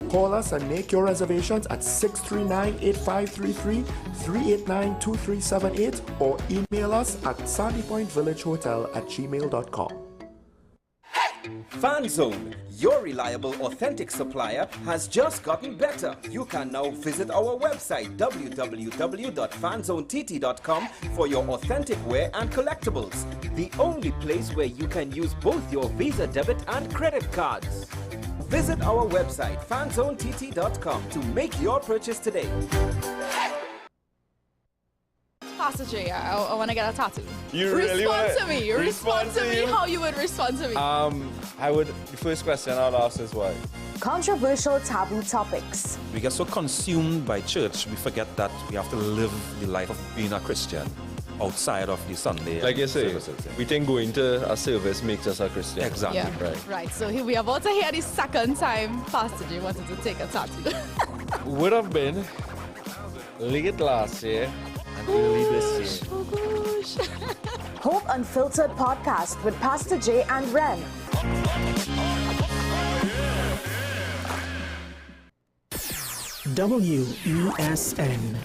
Call us and make your reservations at 639-8533, 389-2378, or email us at sandypointvillagehotel@gmail.com. FanZone, your reliable, authentic supplier, has just gotten better. You can now visit our website www.fanzonett.com for your authentic wear and collectibles. The only place where you can use both your Visa debit and credit cards. Visit our website fanzonett.com to make your purchase today. Pastor J, I want to get a tattoo. You really respond wanna- to me. Respond to me how you would respond to me. The first question I'd ask is why? Controversial taboo topics. We get so consumed by church, we forget that we have to live the life of being a Christian outside of the Sunday. Like you say, services. we think going to a service makes us a Christian. Exactly. Yeah, right. So here we are about to hear the second time Pastor J wanted to take a tattoo. Would have been late last year and early this year. Oh gosh. Hope Unfiltered podcast with Pastor J and Ren. WESN.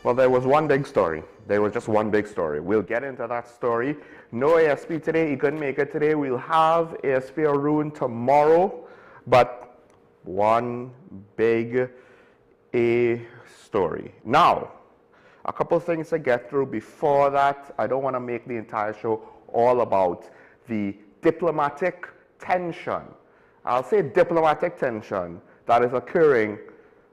Well, there was one big story. There was just one big story. We'll get into that story. No ASP today. He couldn't make it today. We'll have ASP Arun tomorrow. But one big A story. Now, a couple things to get through before that. I don't want to make the entire show all about the diplomatic tension. I'll say diplomatic tension that is occurring.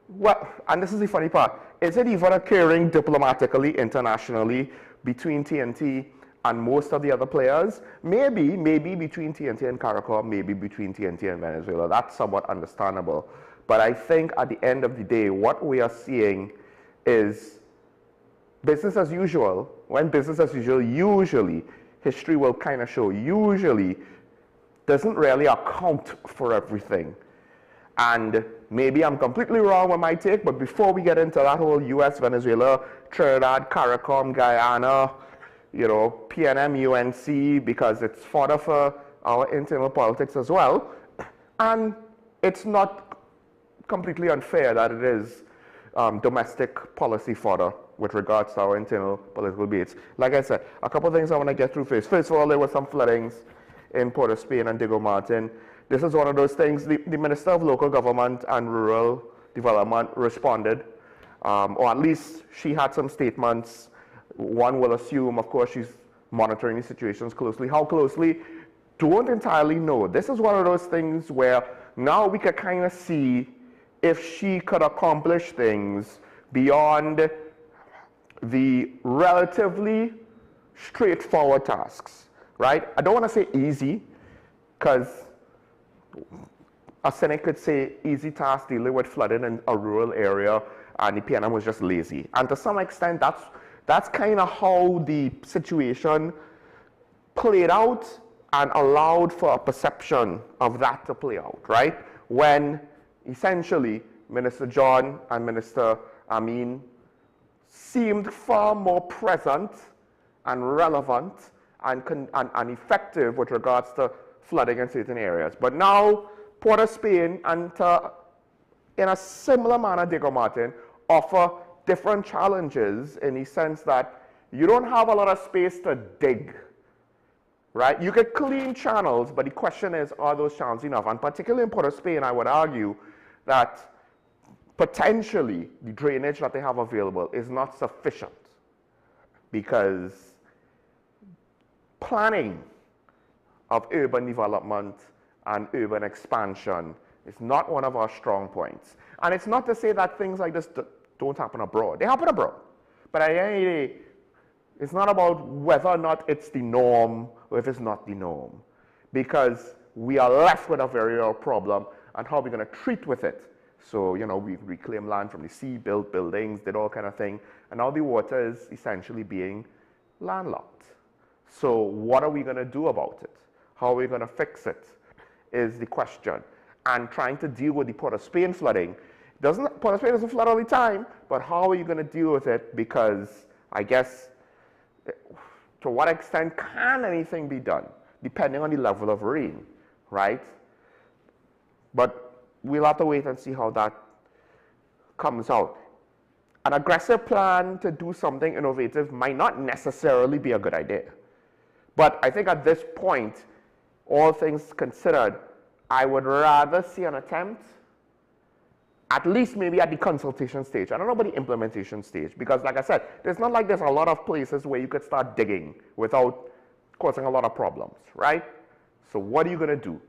Well, and this is the funny part. Is it even occurring diplomatically, internationally, between TNT and most of the other players? Maybe between TNT and CARICOM, maybe between TNT and Venezuela. That's somewhat understandable. But I think at the end of the day, what we are seeing is business as usual. When business as usual, usually, history will kind of show, usually doesn't really account for everything. And maybe I'm completely wrong with my take, but before we get into that whole US, Venezuela, Trinidad, CARICOM, Guyana, PNM, UNC, because it's fodder for our internal politics as well. And it's not completely unfair that it is domestic policy fodder with regards to our internal political debates. Like I said, a couple of things I want to get through first. First of all, there were some floodings in Port of Spain and Diego Martin. This is one of those things, the Minister of Local Government and Rural Development responded, or at least she had some statements. One will assume, of course, she's monitoring the situations closely. How closely? Don't entirely know. This is one of those things where now we can kind of see if she could accomplish things beyond the relatively straightforward tasks, right? I don't want to say easy, because a cynic could say easy task dealing with flooding in a rural area and the PNM was just lazy. And to some extent, that's kind of how the situation played out and allowed for a perception of that to play out, right? When essentially Minister John and Minister Amin seemed far more present and relevant and effective with regards to flooding in certain areas. But now, Port of Spain and in a similar manner, Diego Martin, offer different challenges in the sense that you don't have a lot of space to dig, right? You could clean channels, but the question is, are those channels enough? And particularly in Port of Spain, I would argue that potentially the drainage that they have available is not sufficient because planning of urban development and urban expansion is not one of our strong points. And it's not to say that things like this don't happen abroad. They happen abroad. But at the end of the day, it's not about whether or not it's the norm or if it's not the norm. Because we are left with a very real problem, and how we're going to treat with it. So, you know, we reclaimed land from the sea, built buildings, did all kind of thing, and now the water is essentially being landlocked. So what are we going to do about it? How are we going to fix it is the question. And trying to deal with the Port of Spain flooding. Port of Spain doesn't flood all the time, but how are you going to deal with it? Because I guess, to what extent can anything be done, depending on the level of rain, right? But we'll have to wait and see how that comes out. An aggressive plan to do something innovative might not necessarily be a good idea. But I think at this point, all things considered, I would rather see an attempt, at least maybe at the consultation stage. I don't know about the implementation stage, because like I said, there's not like there's a lot of places where you could start digging without causing a lot of problems, right? So what are you going to do?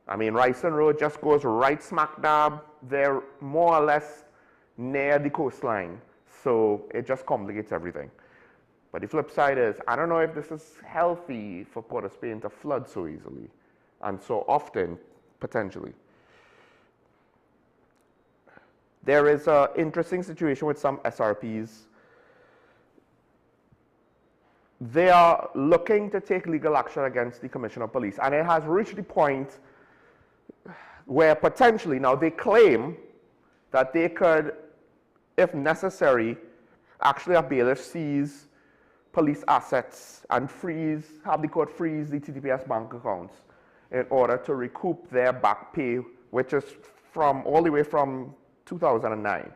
I mean, Ryson Road just goes right smack dab. They're more or less near the coastline, so it just complicates everything. But the flip side is, I don't know if this is healthy for Port of Spain to flood so easily and so often, potentially. There is an interesting situation with some SRPs. They are looking to take legal action against the Commissioner of Police, and it has reached the point where potentially, now they claim that they could, if necessary, actually have bailiffs seize police assets and have the court freeze the TTPS bank accounts in order to recoup their back pay, which is all the way from 2009,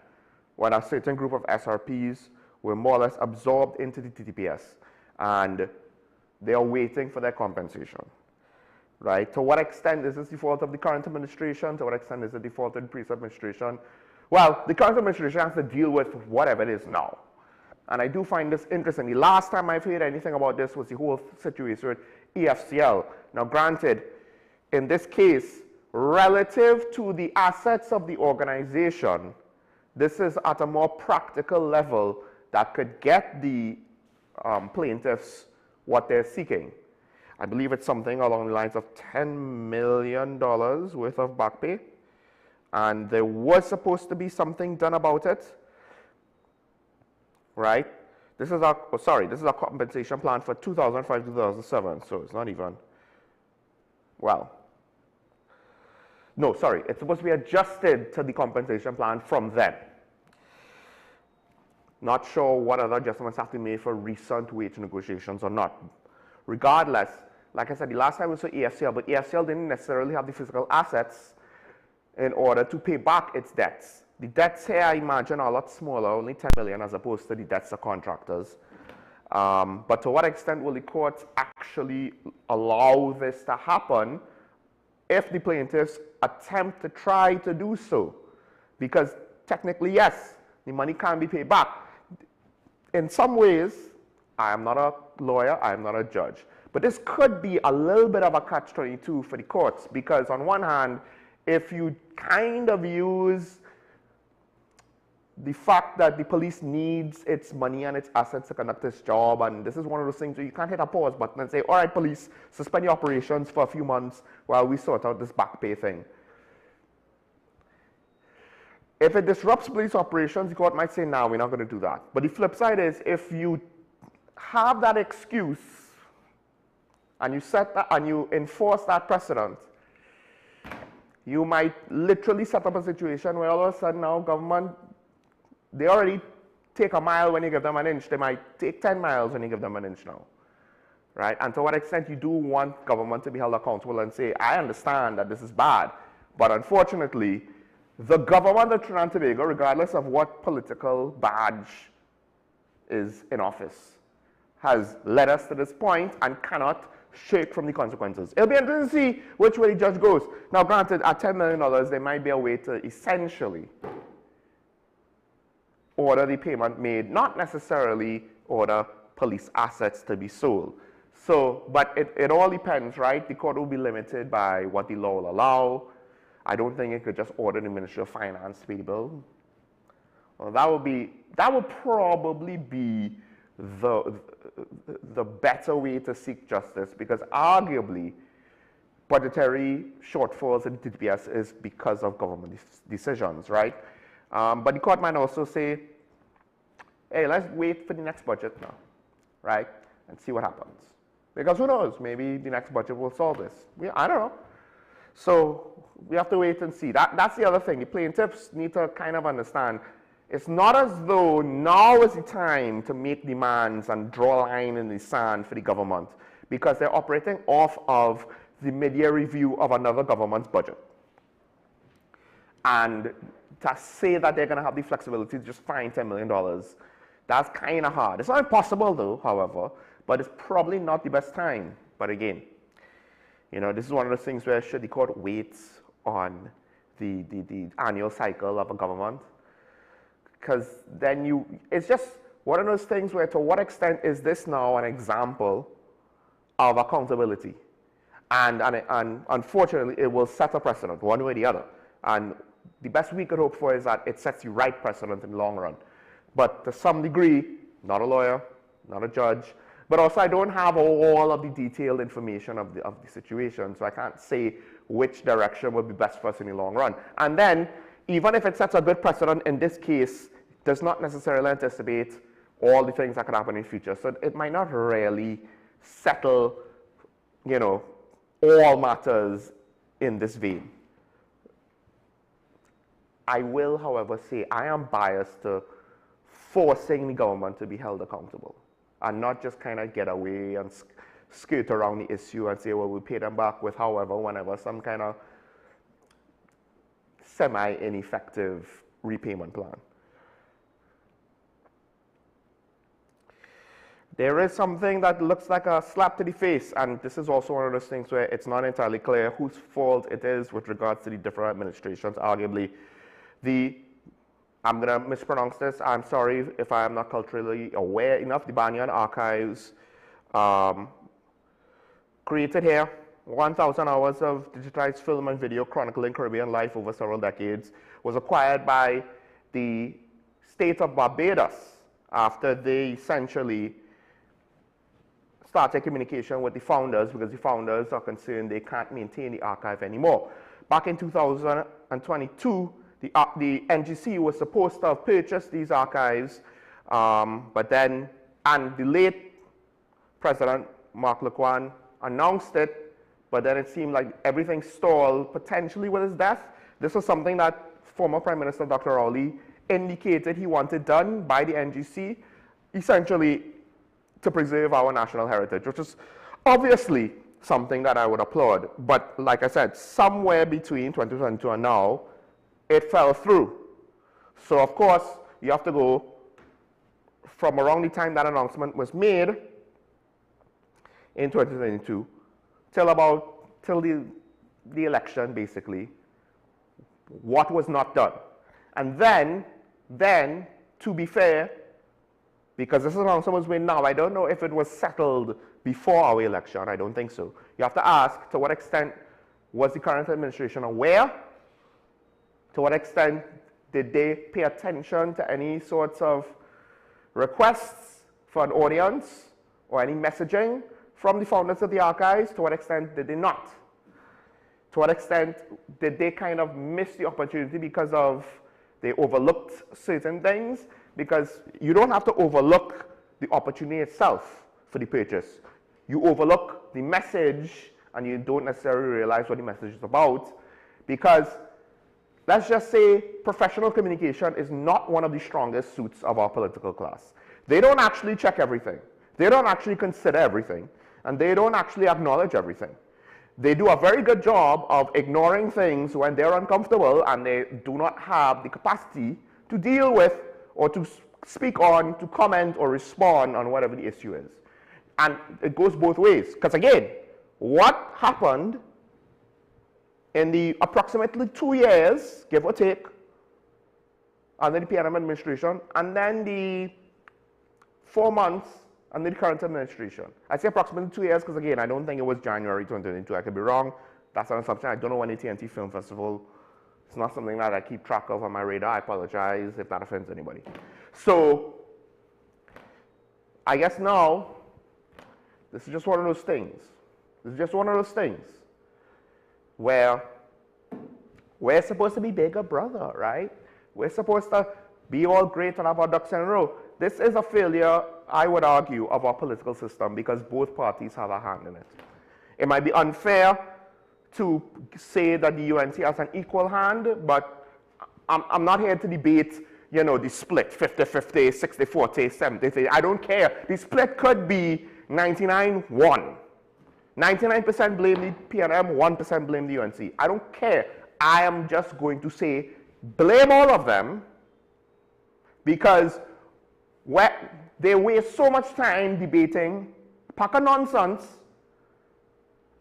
when a certain group of SRPs were more or less absorbed into the TTPS, and they are waiting for their compensation, right? To what extent is this the fault of the current administration? To what extent is it the fault of the previous administration? Well, the current administration has to deal with whatever it is now. And I do find this interesting. The last time I've heard anything about this was the whole situation with EFCL. Now, granted, in this case, relative to the assets of the organization, this is at a more practical level that could get the plaintiffs what they're seeking. I believe it's something along the lines of $10 million worth of back pay. And there was supposed to be something done about it, right? This is a compensation plan for 2005-2007, so it's not even, well, no, sorry, it's supposed to be adjusted to the compensation plan from then. Not sure what other adjustments have to be made for recent wage negotiations or not. Regardless, like I said, the last time was for EFCL, but EFCL didn't necessarily have the physical assets in order to pay back its debts. The debts here, I imagine, are a lot smaller, only 10 million as opposed to the debts of contractors. But to what extent will the courts actually allow this to happen if the plaintiffs attempt to try to do so? Because technically, yes, the money can be paid back. In some ways, I am not a lawyer, I am not a judge. But this could be a little bit of a catch-22 for the courts, because on one hand, if you kind of use the fact that the police needs its money and its assets to conduct its job, and this is one of those things where you can't hit a pause button and say, all right, police, suspend your operations for a few months while we sort out this back pay thing. If it disrupts police operations, the court might say, no, we're not going to do that. But the flip side is, if you have that excuse and you set that and you enforce that precedent, you might literally set up a situation where all of a sudden now government, they already take a mile when you give them an inch. They might take 10 miles when you give them an inch now, right? And to what extent you do want government to be held accountable and say, I understand that this is bad, but unfortunately, the government of Trinidad and Tobago, regardless of what political badge is in office, has led us to this point and cannot shake from the consequences. It'll be interesting to see which way the judge goes. Now, granted, at $10 million, there might be a way to essentially order the payment made, not necessarily order police assets to be sold. So, but it all depends, right? The court will be limited by what the law will allow. I don't think it could just order the Ministry of Finance payable. Well, that would probably be the better way to seek justice, because arguably, budgetary shortfalls in TPS is because of government decisions, right? But the court might also say, hey, let's wait for the next budget now, right? And see what happens. Because who knows, maybe the next budget will solve this. I don't know. So we have to wait and see. That's the other thing. The plaintiffs need to kind of understand, it's not as though now is the time to make demands and draw a line in the sand for the government, because they're operating off of the mid-year review of another government's budget. And to say that they're going to have the flexibility to just find $10 million, that's kind of hard. It's not impossible though, however, but it's probably not the best time. But again, you know, this is one of those things where should the court wait on the annual cycle of a government? Because then it's just one of those things where to what extent is this now an example of accountability? And unfortunately, it will set a precedent one way or the other. And the best we could hope for is that it sets the right precedent in the long run. But to some degree, not a lawyer, not a judge, but also I don't have all of the detailed information of the situation, so I can't say which direction would be best for us in the long run. And then, even if it sets a good precedent in this case, it does not necessarily anticipate all the things that could happen in the future. So it might not really settle, you know, all matters in this vein. I will, however, say I am biased to forcing the government to be held accountable and not just kind of get away and skirt around the issue and say, well, we'll pay them back with however, whenever, some kind of semi-ineffective repayment plan. There is something that looks like a slap to the face, and this is also one of those things where it's not entirely clear whose fault it is with regards to the different administrations. Arguably, I'm going to mispronounce this. I'm sorry if I am not culturally aware enough. The Banyan Archives created here 1,000 hours of digitized film and video chronicling Caribbean life over several decades, was acquired by the state of Barbados after they essentially started communication with the founders, because the founders are concerned they can't maintain the archive anymore. Back in 2022, the NGC was supposed to have purchased these archives, but then, and the late President Mark Lequan announced it, but then it seemed like everything stalled potentially with his death. This was something that former Prime Minister Dr. Rowley indicated he wanted done by the NGC, essentially to preserve our national heritage, which is obviously something that I would applaud. But like I said, somewhere between 2022 and now, it fell through. So of course, you have to go from around the time that announcement was made in 2022 till the election, basically, what was not done. And then, to be fair, because this announcement was made now, I don't know if it was settled before our election. I don't think so. You have to ask, to what extent was the current administration aware? To what extent did they pay attention to any sorts of requests for an audience or any messaging from the founders of the archives? To what extent did they not? To what extent did they kind of miss the opportunity because of they overlooked certain things? Because you don't have to overlook the opportunity itself for the purchase. You overlook the message and you don't necessarily realize what the message is about, because let's just say professional communication is not one of the strongest suits of our political class. They don't actually check everything. They don't actually consider everything. And they don't actually acknowledge everything. They do a very good job of ignoring things when they're uncomfortable and they do not have the capacity to deal with or to speak on, to comment or respond on whatever the issue is. And it goes both ways. Because again, what happened in the approximately 2 years, give or take, under the PNM administration, and then the 4 months under the current administration? I say approximately 2 years because, again, I don't think it was January 2022. I could be wrong. That's an assumption. I don't know when the TNT Film Festival. It's not something that I keep track of on my radar. I apologize if that offends anybody. So I guess now, this is just one of those things. This is just one of those things. where we're supposed to be bigger brother, right? We're supposed to be all great and have our ducks in a row. This is a failure, I would argue, of our political system because both parties have a hand in it. It might be unfair to say that the UNC has an equal hand, but I'm not here to debate, you know, the split, 50-50, 60-40, 70-30. I don't care. The split could be 99-1. 99% blame the PNM, 1% blame the UNC. I don't care. I am just going to say blame all of them because they waste so much time debating, pack of nonsense,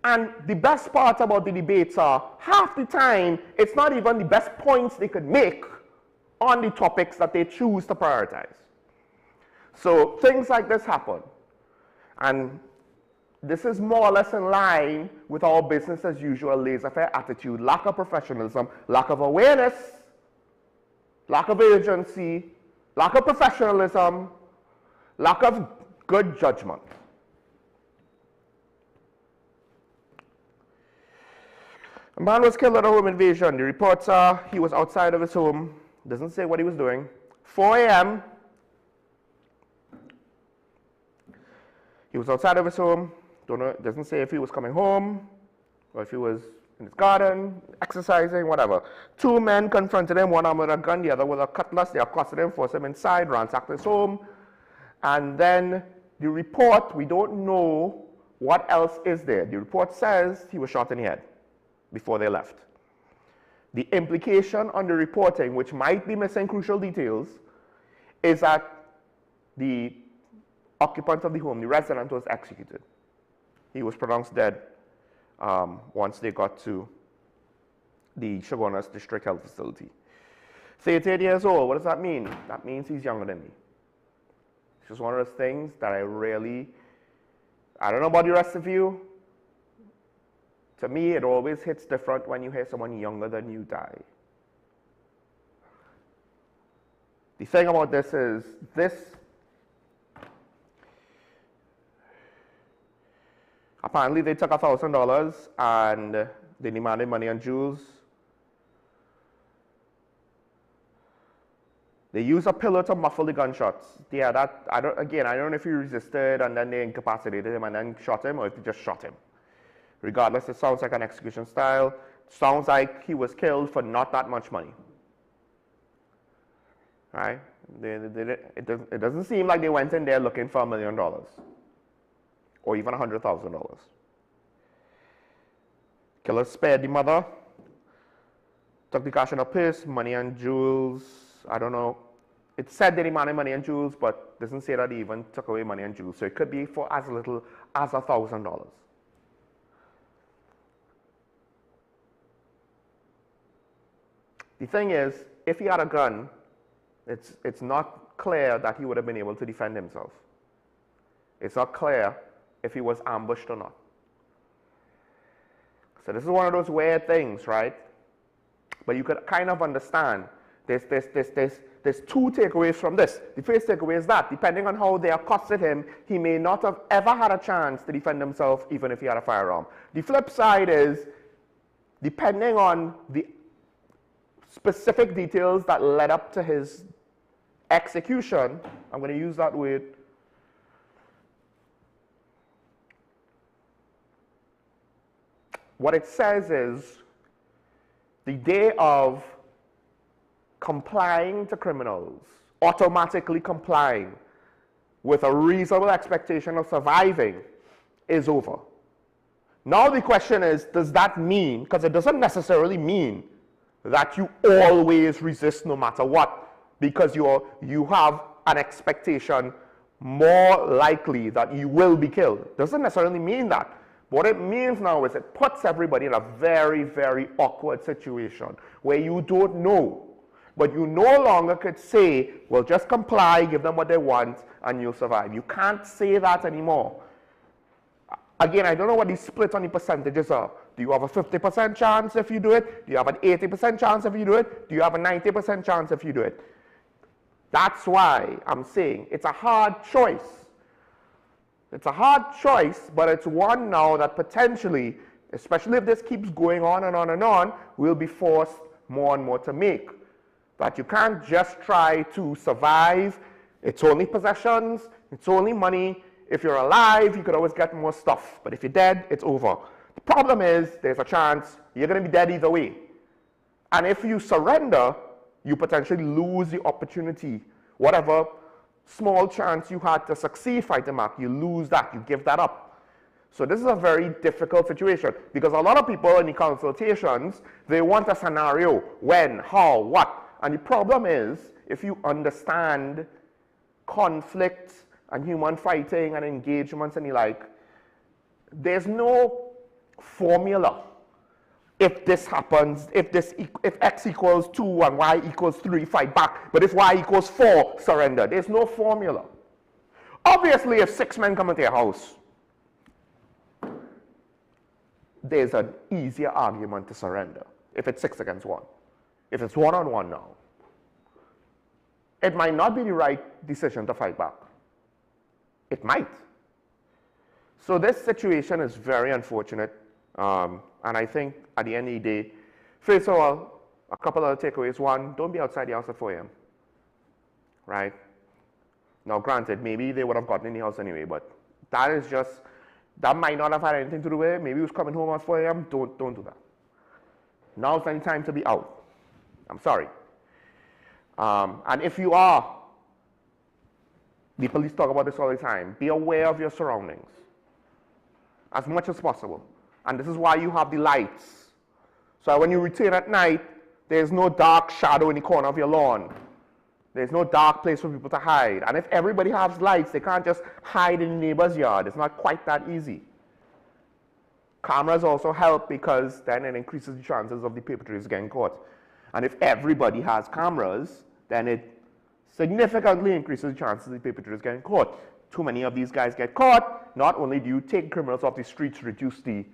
and the best part about the debates are half the time it's not even the best points they could make on the topics that they choose to prioritize. So things like this happen. And this is more or less in line with our business as usual laissez-faire attitude, lack of professionalism, lack of awareness, lack of urgency, lack of professionalism, lack of good judgment. A man was killed at a home invasion. The reports are he was outside of his home. Doesn't say what he was doing. 4 a.m. He was outside of his home. Don't know, doesn't say if he was coming home or if he was in his garden, exercising, whatever. 2 men confronted him, one armed with a gun, the other with a cutlass. They accosted him, forced him inside, ransacked his home. And then the report, we don't know what else is there. The report says he was shot in the head before they left. The implication on the reporting, which might be missing crucial details, is that the occupant of the home, the resident, was executed. He was pronounced dead once they got to the Chaguanas District Health Facility. 38 years old, what does that mean? That means he's younger than me. It's just one of those things that I don't know about the rest of you. To me, it always hits different when you hear someone younger than you die. The thing about this is, apparently they took $1,000 and they demanded money and jewels. They used a pillow to muffle the gunshots. Yeah, I don't know if he resisted and then they incapacitated him and then shot him or if they just shot him. Regardless, it sounds like an execution style. Sounds like he was killed for not that much money. Right? It doesn't seem like they went in there looking for $1 million or even $100,000. Killer spared the mother, took the cash in her purse, money and jewels. I don't know. It said they demanded money and jewels, but doesn't say that he even took away money and jewels. So it could be for as little as $1,000. The thing is, if he had a gun, it's not clear that he would have been able to defend himself. It's not clear if he was ambushed or not. So this is one of those weird things, right? But you could kind of understand. There's 2 takeaways from this. The first takeaway is that, depending on how they accosted him, he may not have ever had a chance to defend himself even if he had a firearm. The flip side is, depending on the specific details that led up to his execution, I'm going to use that word, what it says is the day of complying to criminals, automatically complying with a reasonable expectation of surviving is over. Now the question is, does that mean, because it doesn't necessarily mean that you always resist no matter what, because you have an expectation more likely that you will be killed. Doesn't necessarily mean that. What it means now is it puts everybody in a very, very awkward situation where you don't know. But you no longer could say, well, just comply, give them what they want, and you'll survive. You can't say that anymore. Again, I don't know what the split on the percentages are. Do you have a 50% chance if you do it? Do you have an 80% chance if you do it? Do you have a 90% chance if you do it? That's why I'm saying it's a hard choice. It's a hard choice, but it's one now that potentially especially if this keeps going on and on and on, we'll be forced more and more to make. That you can't just try to survive. It's only possessions, it's only money. If you're alive, you could always get more stuff. But if you're dead, it's over. The problem is, there's a chance you're going to be dead either way. And if you surrender, you potentially lose the opportunity. Whatever small chance you had to succeed fighting back, you lose that, you give that up. So this is a very difficult situation because a lot of people in the consultations, they want a scenario, when, how, what. And the problem is, if you understand conflict and human fighting and engagements and the like, there's no formula. If this happens, if x equals 2 and y equals 3, fight back. But if y equals 4, surrender. There's no formula. Obviously, if 6 men come into your house, there's an easier argument to surrender if it's 6 against 1. If it's 1-on-1 now, it might not be the right decision to fight back. It might. So this situation is very unfortunate, and I think at the end of the day, first of all, a couple of takeaways. One, don't be outside the house at 4 a.m. Right? Now, granted, maybe they would have gotten in the house anyway, but that is just, that might not have had anything to do with it. Maybe he was coming home at 4 a.m. Don't do that. Now's the time to be out. I'm sorry. And if you are, the police talk about this all the time, be aware of your surroundings as much as possible. And this is why you have the lights. So when you return at night, there's no dark shadow in the corner of your lawn. There's no dark place for people to hide. And if everybody has lights, they can't just hide in the neighbor's yard. It's not quite that easy. Cameras also help because then it increases the chances of the perpetrators getting caught. And if everybody has cameras, then it significantly increases the chances of the perpetrators getting caught. Too many of these guys get caught. Not only do you take criminals off the streets, reduce the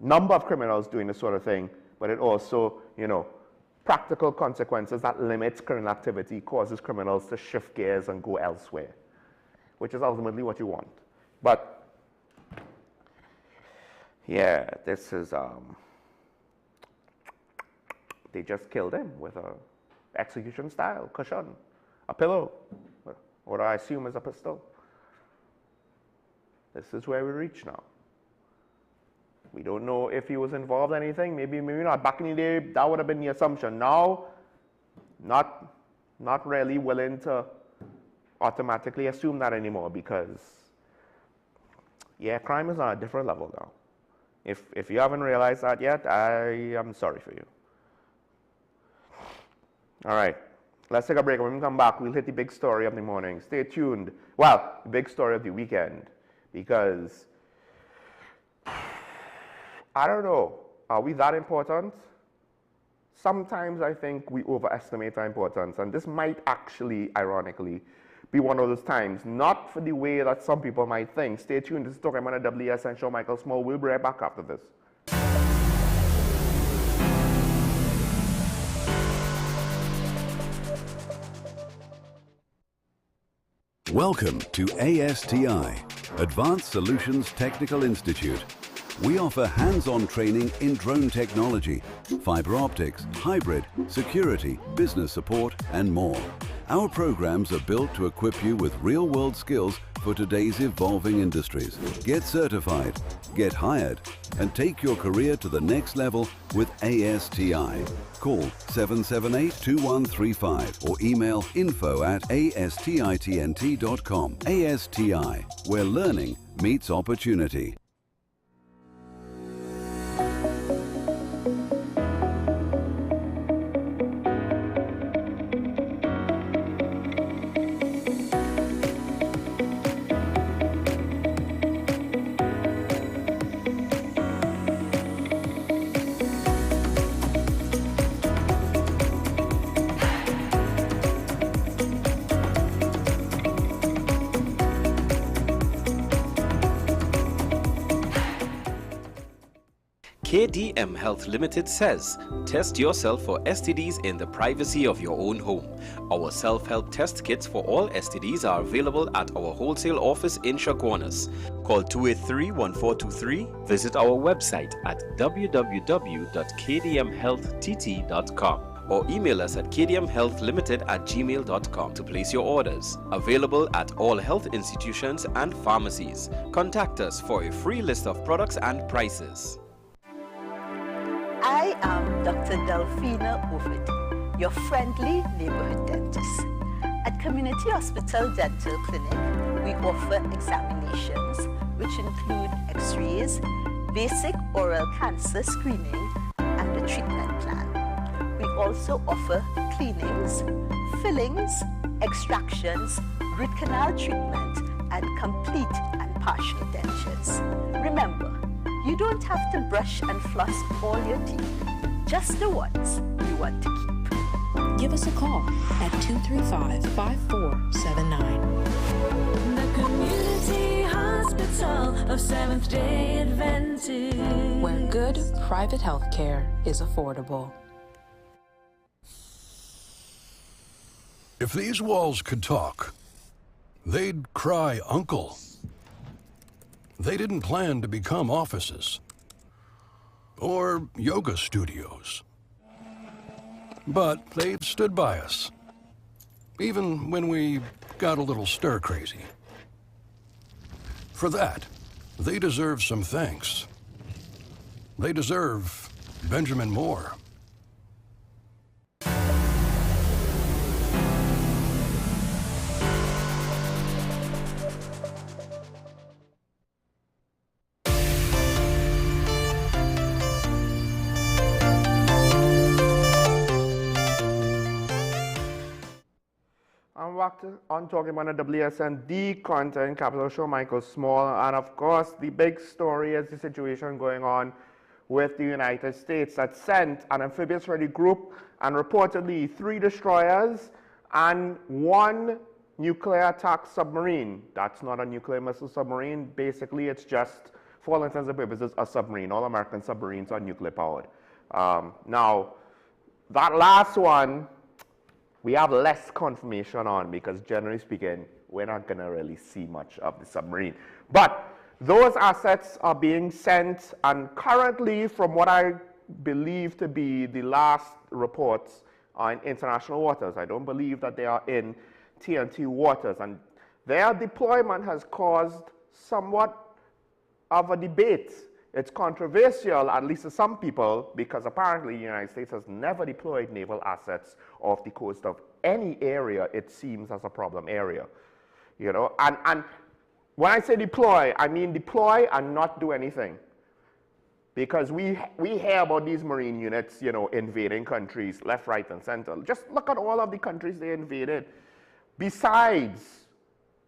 number of criminals doing this sort of thing, but it also, practical consequences that limits criminal activity, causes criminals to shift gears and go elsewhere, which is ultimately what you want. But yeah, this is, they just killed him with a execution style cushion, a pillow, what I assume is a pistol. This is where we reach now. We don't know if he was involved in anything, maybe not. Back in the day, that would have been the assumption. Now, not really willing to automatically assume that anymore because, yeah, crime is on a different level now. If you haven't realized that yet, I am sorry for you. All right, let's take a break. When we come back, we'll hit the big story of the morning. Stay tuned. Well, the big story of the weekend, because I don't know, are we that important? Sometimes I think we overestimate our importance, and this might actually, ironically, be one of those times, not for the way that some people might think. Stay tuned. This is Talking About a WSN show. Michael Small. We'll be right back after this. Welcome to ASTI, Advanced Solutions Technical Institute. We offer hands-on training in drone technology, fiber optics, hybrid, security, business support, and more. Our programs are built to equip you with real-world skills for today's evolving industries. Get certified, get hired, and take your career to the next level with ASTI. Call 778-2135 or email info@astitnt.com. ASTI, where learning meets opportunity. KDM Health Limited says, test yourself for STDs in the privacy of your own home. Our self-help test kits for all STDs are available at our wholesale office in Chaguanas. Call 283-1423, visit our website at www.kdmhealtht.com or email us at kdmhealthlimited@gmail.com to place your orders. Available at all health institutions and pharmacies. Contact us for a free list of products and prices. I am Dr. Delphina Ovid, your friendly neighborhood dentist. At Community Hospital Dental Clinic, we offer examinations which include x-rays, basic oral cancer screening, and a treatment plan. We also offer cleanings, fillings, extractions, root canal treatment, and complete and partial dentures. Remember, you don't have to brush and floss all your teeth, just the ones you want to keep. Give us a call at 235-5479. The Community Hospital of Seventh-day Adventist, where good private health care is affordable. If these walls could talk, they'd cry uncle. They didn't plan to become offices or yoga studios, but they've stood by us, even when we got a little stir-crazy. For that, they deserve some thanks. They deserve Benjamin Moore. I'm back on talking about the WSN content, Capital Show, Michael Small, and of course the big story is the situation going on with the United States that sent an amphibious-ready group and reportedly 3 destroyers and 1 nuclear attack submarine. That's not a nuclear missile submarine. Basically, it's just, for all intents and purposes, a submarine. All American submarines are nuclear powered. Now, that last one, we have less confirmation on because generally speaking, we're not going to really see much of the submarine. But those assets are being sent, and currently, from what I believe to be the last reports, are in international waters. I don't believe that they are in TNT waters, and their deployment has caused somewhat of a debate. It's controversial, at least to some people, because apparently the United States has never deployed naval assets off the coast of any area it seems as a problem area. You know, and when I say deploy, I mean deploy and not do anything. Because we hear about these marine units, you know, invading countries left, right, and center. Just look at all of the countries they invaded besides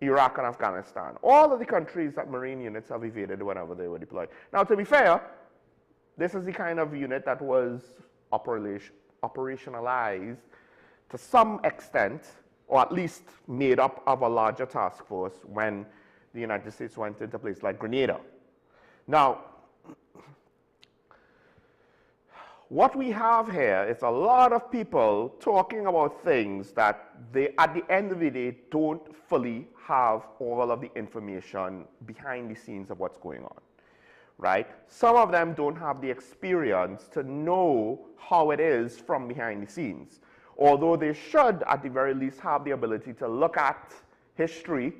Iraq and Afghanistan. All of the countries that marine units have evaded whenever they were deployed. Now, to be fair, this is the kind of unit that was operationalized to some extent, or at least made up of a larger task force when the United States went into places like Grenada. Now, what we have here is a lot of people talking about things that they, at the end of the day, don't fully have all of the information behind the scenes of what's going on, right? Some of them don't have the experience to know how it is from behind the scenes, although they should, at the very least, have the ability to look at history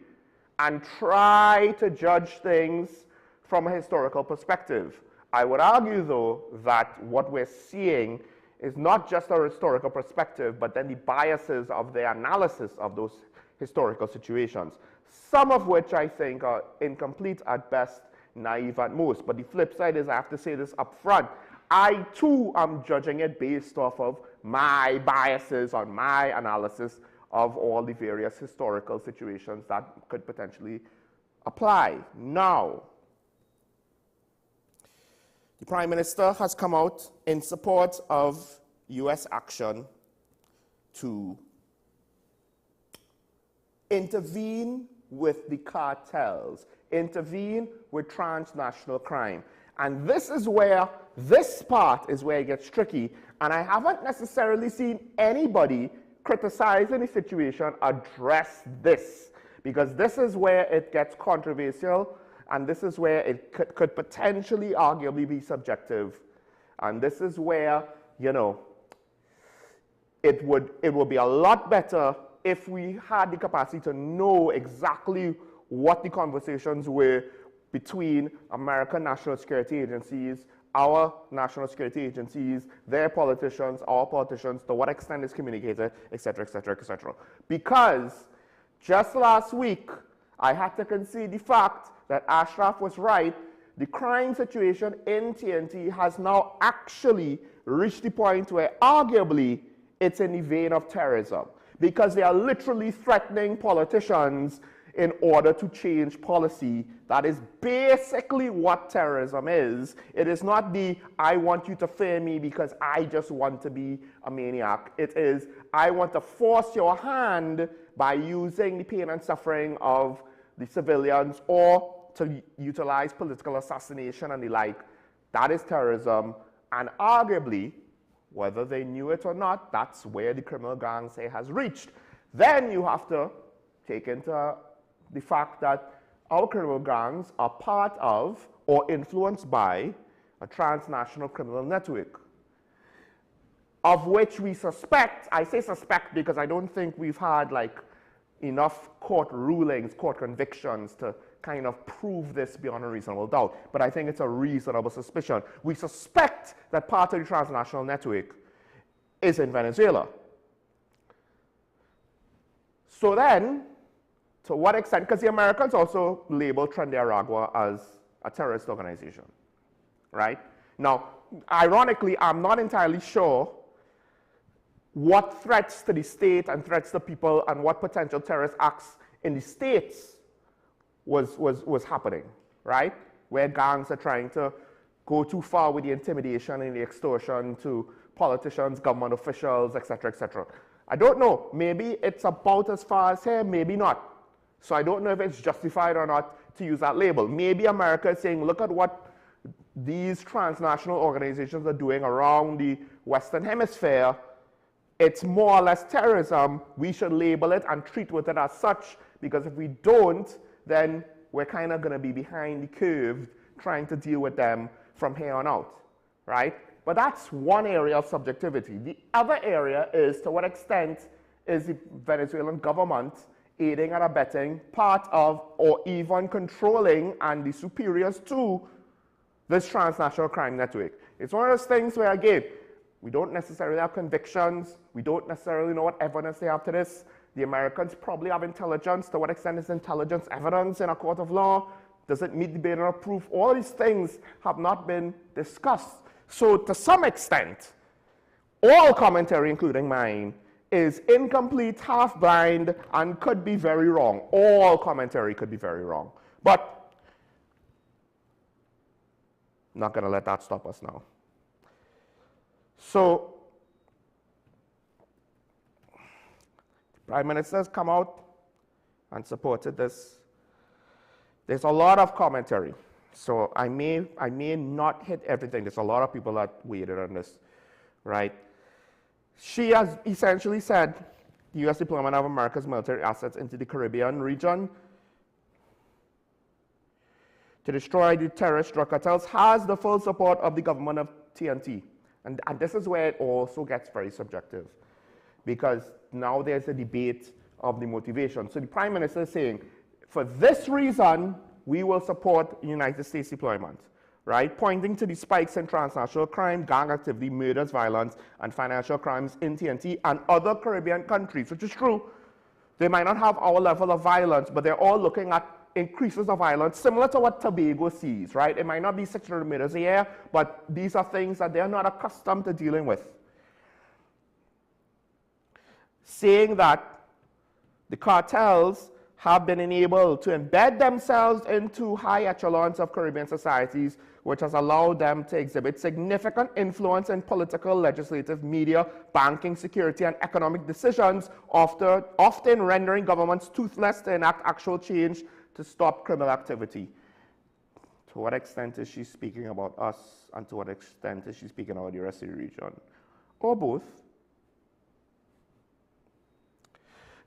and try to judge things from a historical perspective. I would argue, though, that what we're seeing is not just a historical perspective, but then the biases of the analysis of those historical situations, some of which I think are incomplete at best, naive at most. But the flip side is, I have to say this up front, I too am judging it based off of my biases on my analysis of all the various historical situations that could potentially apply. Now, the Prime Minister has come out in support of U.S. action to intervene with the cartels, intervene with transnational crime. And this is where, this part is where it gets tricky. And I haven't necessarily seen anybody criticizing the situation address this, because this is where it gets controversial, and this is where it could potentially arguably be subjective. And this is where, you know, it would be a lot better if we had the capacity to know exactly what the conversations were between American national security agencies, our national security agencies, their politicians, our politicians, to what extent it's communicated, et cetera, et cetera, et cetera. Because just last week, I had to concede the fact that Ashraf was right. The crime situation in TNT has now actually reached the point where arguably it's in the vein of terrorism, because they are literally threatening politicians in order to change policy. That is basically what terrorism is. It is not the, I want you to fear me because I just want to be a maniac. It is, I want to force your hand by using the pain and suffering of the civilians, or to utilize political assassination and the like. That is terrorism. And arguably, whether they knew it or not, that's where the criminal gang say has reached. Then you have to take into the fact that our criminal gangs are part of or influenced by a transnational criminal network, of which we suspect, I say suspect because I don't think we've had like enough court rulings, court convictions to kind of prove this beyond a reasonable doubt, but I think it's a reasonable suspicion. We suspect that part of the transnational network is in Venezuela. So then, to what extent, because the Americans also labeled Trinidad as a terrorist organization, right? Now, ironically, I'm not entirely sure what threats to the state and threats to people and what potential terrorist acts in the states was happening, right? Where gangs are trying to go too far with the intimidation and the extortion to politicians, government officials, et cetera, et cetera. I don't know. Maybe it's about as far as here, maybe not. So I don't know if it's justified or not to use that label. Maybe America is saying, look at what these transnational organizations are doing around the Western Hemisphere. It's more or less terrorism. We should label it and treat with it as such, because if we don't, then we're kind of going to be behind the curve trying to deal with them from here on out, right? But that's one area of subjectivity. The other area is to what extent is the Venezuelan government aiding and abetting part of or even controlling and the superiors to this transnational crime network. It's one of those things where, again, we don't necessarily have convictions. We don't necessarily know what evidence they have to this. The Americans probably have intelligence. To what extent is intelligence evidence in a court of law? Does it meet the burden of proof? All these things have not been discussed. So to some extent, all commentary, including mine, is incomplete, half-blind, and could be very wrong. All commentary could be very wrong. But I'm not going to let that stop us now. So the Prime Minister has come out and supported this. There's a lot of commentary. So I may not hit everything. There's a lot of people that waited on this, right? She has essentially said the U.S. deployment of America's military assets into the Caribbean region to destroy the terrorist drug cartels has the full support of the government of TNT. And this is where it also gets very subjective, because now there's a debate of the motivation. So the Prime Minister is saying, for this reason, we will support United States deployment, right? Pointing to the spikes in transnational crime, gang activity, murders, violence, and financial crimes in TNT and other Caribbean countries, which is true. They might not have our level of violence, but they're all looking at increases of violence similar to what Tobago sees, right? It might not be 600 murders a year, but these are things that they're not accustomed to dealing with. Saying that the cartels have been enabled to embed themselves into high echelons of Caribbean societies, which has allowed them to exhibit significant influence in political, legislative, media, banking, security, and economic decisions, often rendering governments toothless to enact actual change to stop criminal activity. To what extent is she speaking about us, and to what extent is she speaking about the rest of the region? Or both.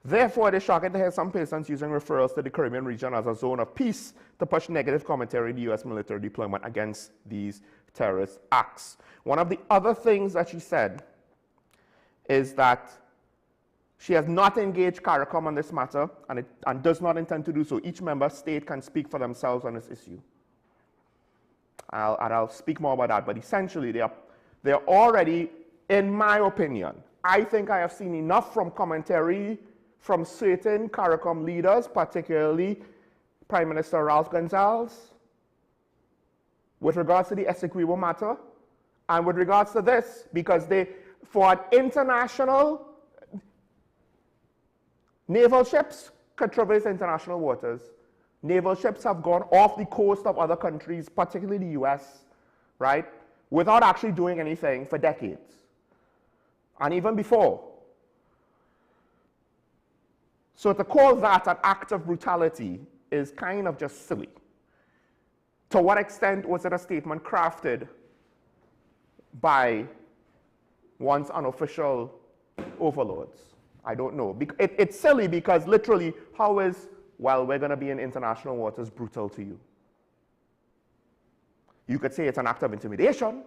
Therefore, it is shocking to hear some persons using referrals to the Caribbean region as a zone of peace to push negative commentary in the U.S. military deployment against these terrorist acts. One of the other things that she said is that she has not engaged CARICOM on this matter and does not intend to do so. Each member state can speak for themselves on this issue. I'll speak more about that, but essentially they're already, in my opinion, I think I have seen enough from commentary from certain CARICOM leaders, particularly Prime Minister Ralph Gonsalves, with regards to the Essequibo matter, and with regards to this, because for an international, naval ships could traverse international waters. Naval ships have gone off the coast of other countries, particularly the US, right, without actually doing anything for decades, and even before. So to call that an act of brutality is kind of just silly. To what extent was it a statement crafted by one's unofficial overlords? I don't know. It's silly because literally, how is, well, we're going to be in international waters brutal to you? You could say it's an act of intimidation,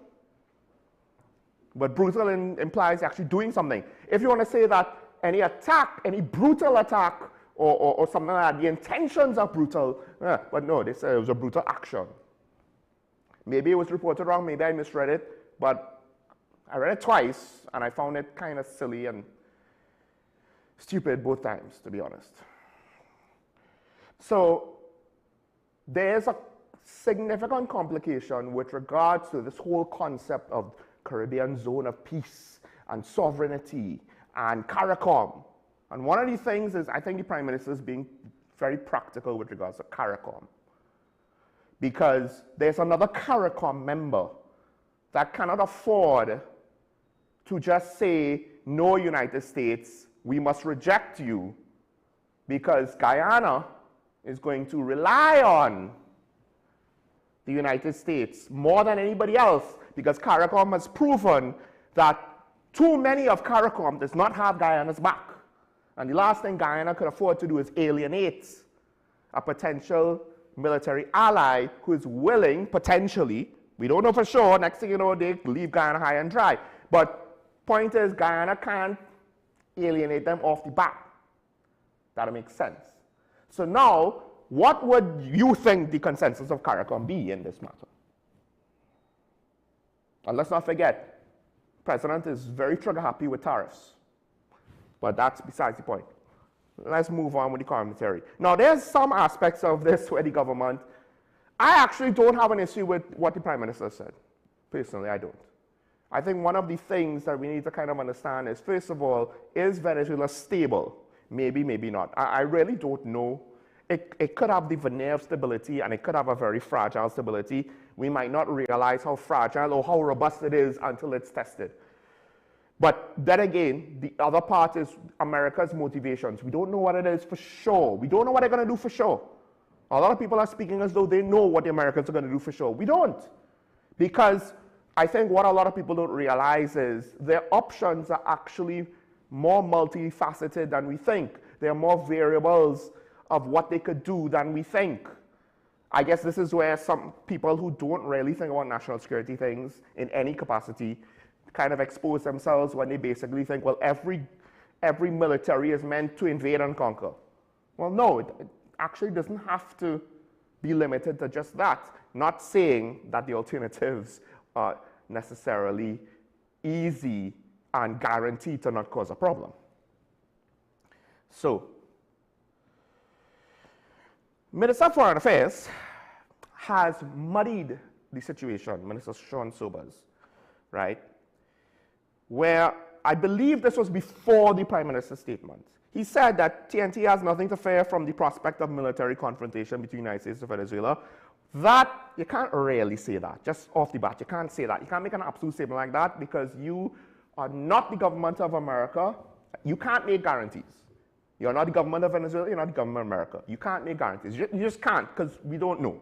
but brutal implies actually doing something. If you want to say that any attack, any brutal attack, or something like that, the intentions are brutal, but no, they said it was a brutal action. Maybe it was reported wrong, maybe I misread it, but I read it twice, and I found it kind of silly and stupid both times, to be honest. So there's a significant complication with regards to this whole concept of Caribbean zone of peace and sovereignty and CARICOM. And one of the things is, I think the Prime Minister is being very practical with regards to CARICOM, because there's another CARICOM member that cannot afford to just say, no, United States, we must reject you, because Guyana is going to rely on the United States more than anybody else, because CARICOM has proven that too many of CARICOM does not have Guyana's back. And the last thing Guyana could afford to do is alienate a potential military ally who is willing, potentially, we don't know for sure, next thing you know, they leave Guyana high and dry. But point is, Guyana can't alienate them off the bat. That makes sense. So now, what would you think the consensus of CARICOM be in this matter? And let's not forget, the President is very trigger happy with tariffs. But that's besides the point. Let's move on with the commentary. Now, there's some aspects of this where the government, I actually don't have an issue with what the Prime Minister said. Personally, I don't. I think one of the things that we need to kind of understand is, first of all, is Venezuela stable? Maybe, maybe not. I really don't know. It could have the veneer of stability, and it could have a very fragile stability. We might not realize how fragile or how robust it is until it's tested. But then again, the other part is America's motivations. We don't know what it is for sure. We don't know what they're going to do for sure. A lot of people are speaking as though they know what the Americans are going to do for sure. We don't. Because I think what a lot of people don't realize is their options are actually more multifaceted than we think. There are more variables of what they could do than we think. I guess this is where some people who don't really think about national security things in any capacity kind of expose themselves when they basically think, well, every military is meant to invade and conquer. Well, no, it actually doesn't have to be limited to just that. Not saying that the alternatives are necessarily easy and guaranteed to not cause a problem. So, Minister of Foreign Affairs has muddied the situation, Minister Sean Sobers, right? Where I believe this was before the Prime Minister's statement. He said that TNT has nothing to fear from the prospect of military confrontation between the United States and Venezuela. That, you can't really say that, just off the bat, you can't say that. You can't make an absolute statement like that because you are not the government of America. You can't make guarantees. You're not the government of Venezuela, you're not the government of America. You can't make guarantees. You just can't because we don't know.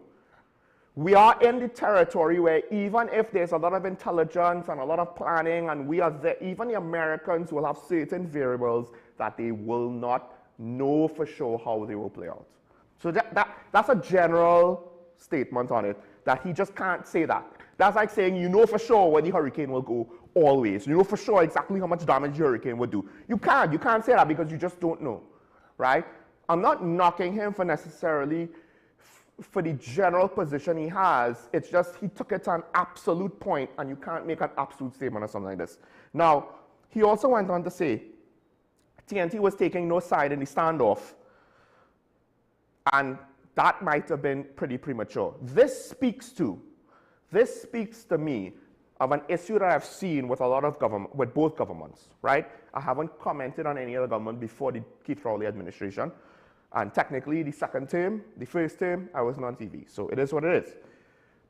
We are in the territory where even if there's a lot of intelligence and a lot of planning and we are there, even the Americans will have certain variables that they will not know for sure how they will play out. So that's a general statement on it, that he just can't say that. That's like saying you know for sure where the hurricane will go always. You know for sure exactly how much damage the hurricane will do. You can't say that because you just don't know, right? I'm not knocking him for necessarily for the general position he has. It's just he took it to an absolute point and you can't make an absolute statement or something like this. Now, he also went on to say TNT was taking no side in the standoff, and that might have been pretty premature. This speaks to me of an issue that I've seen with a lot of government, with both governments, right? I haven't commented on any other government before the Keith Rowley administration. And technically, the second term, the first term, I wasn't on TV. So it is what it is.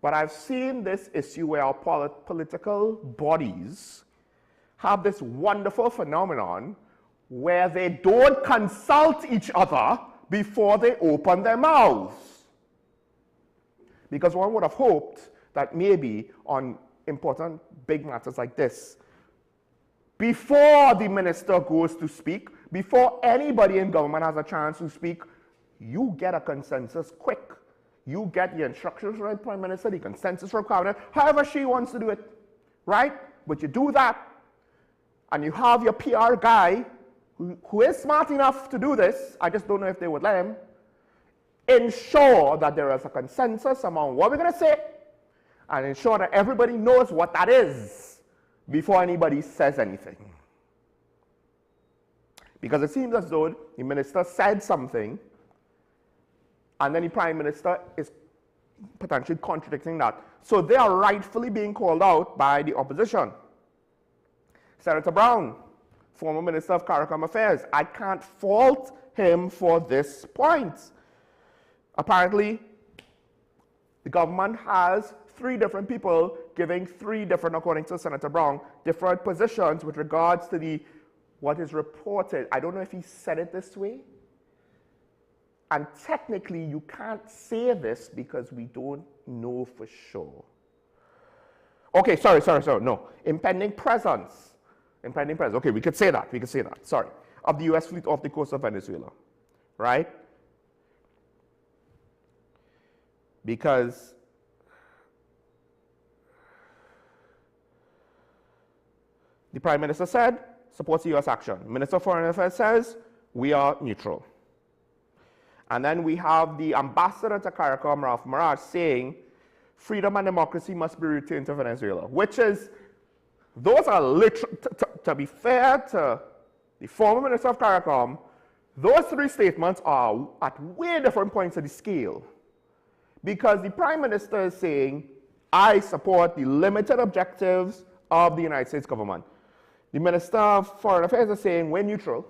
But I've seen this issue where our political bodies have this wonderful phenomenon where they don't consult each other before they open their mouths. Because one would have hoped that maybe on important big matters like this, before the minister goes to speak, before anybody in government has a chance to speak, you get a consensus quick. You get the instructions from the Prime Minister, the consensus from Cabinet, however she wants to do it, right? But you do that, and you have your PR guy who is smart enough to do this, I just don't know if they would let him, ensure that there is a consensus among what we're going to say, and ensure that everybody knows what that is before anybody says anything. Because it seems as though the minister said something, and then the Prime Minister is potentially contradicting that. So they are rightfully being called out by the opposition. Senator Brown, former Minister of CARICOM Affairs, I can't fault him for this point. Apparently, the government has 3 different people giving 3 different, according to Senator Brown, different positions with regards to what is reported. I don't know if he said it this way. And technically, you can't say this because we don't know for sure. Okay, sorry, no. Impending presence. Okay, we could say that, sorry. Of the U.S. fleet off the coast of Venezuela, right? Because the Prime Minister said, supports U.S. action. Minister of Foreign Affairs says, we are neutral. And then we have the ambassador to CARICOM, Ralph Maraj, saying, freedom and democracy must be returned to Venezuela, which is, those are literal, to be fair to the former Minister of CARICOM, those 3 statements are at way different points of the scale. Because the Prime Minister is saying, I support the limited objectives of the United States government. The Minister of Foreign Affairs is saying, we're neutral.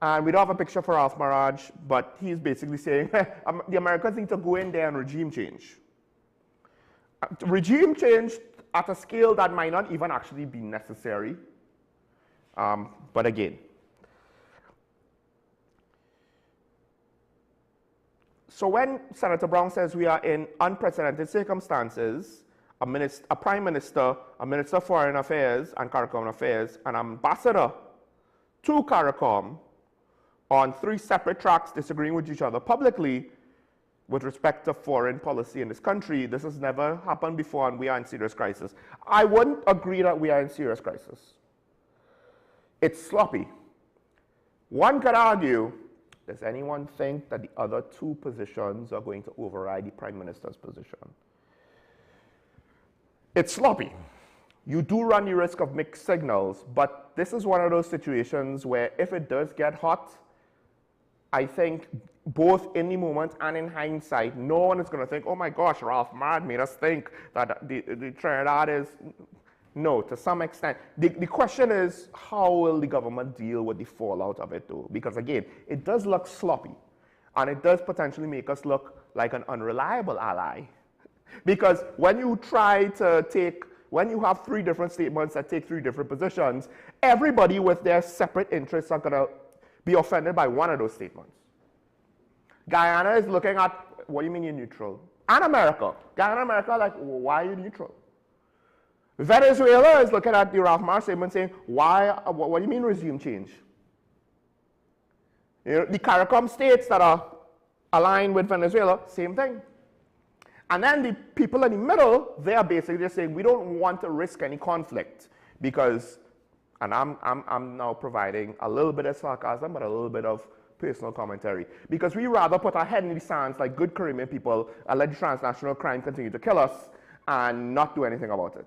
And we don't have a picture for Ralph Maraj, but he's basically saying, the Americans need to go in there and regime change. Regime change at a scale that might not even actually be necessary. But again. So when Senator Brown says we are in unprecedented circumstances, a Prime Minister, a Minister of Foreign Affairs and CARICOM Affairs, an ambassador to CARICOM on 3 separate tracks disagreeing with each other publicly with respect to foreign policy in this country, this has never happened before and we are in serious crisis. I wouldn't agree that we are in serious crisis. It's sloppy. One could argue, does anyone think that the other 2 positions are going to override the Prime Minister's position? It's sloppy. You do run the risk of mixed signals, but this is one of those situations where if it does get hot, I think both in the moment and in hindsight, no one is going to think, oh my gosh, Ralph Maraj made us think that the Trinidad is... No, to some extent. The question is, how will the government deal with the fallout of it though? Because again, it does look sloppy, and it does potentially make us look like an unreliable ally. Because when you when you have 3 different statements that take 3 different positions, everybody with their separate interests are going to be offended by one of those statements. Guyana is looking at, what do you mean you're neutral? And America. Ghana and America, like, why are you neutral? Venezuela is looking at the Ralph Marr statement saying, what do you mean resume change? You know, the CARICOM states that are aligned with Venezuela, same thing. And then the people in the middle, they are basically just saying, we don't want to risk any conflict because, and I'm now providing a little bit of sarcasm, but a little bit of personal commentary, because we rather put our head in the sands like good Caribbean people and let the transnational crime continue to kill us and not do anything about it.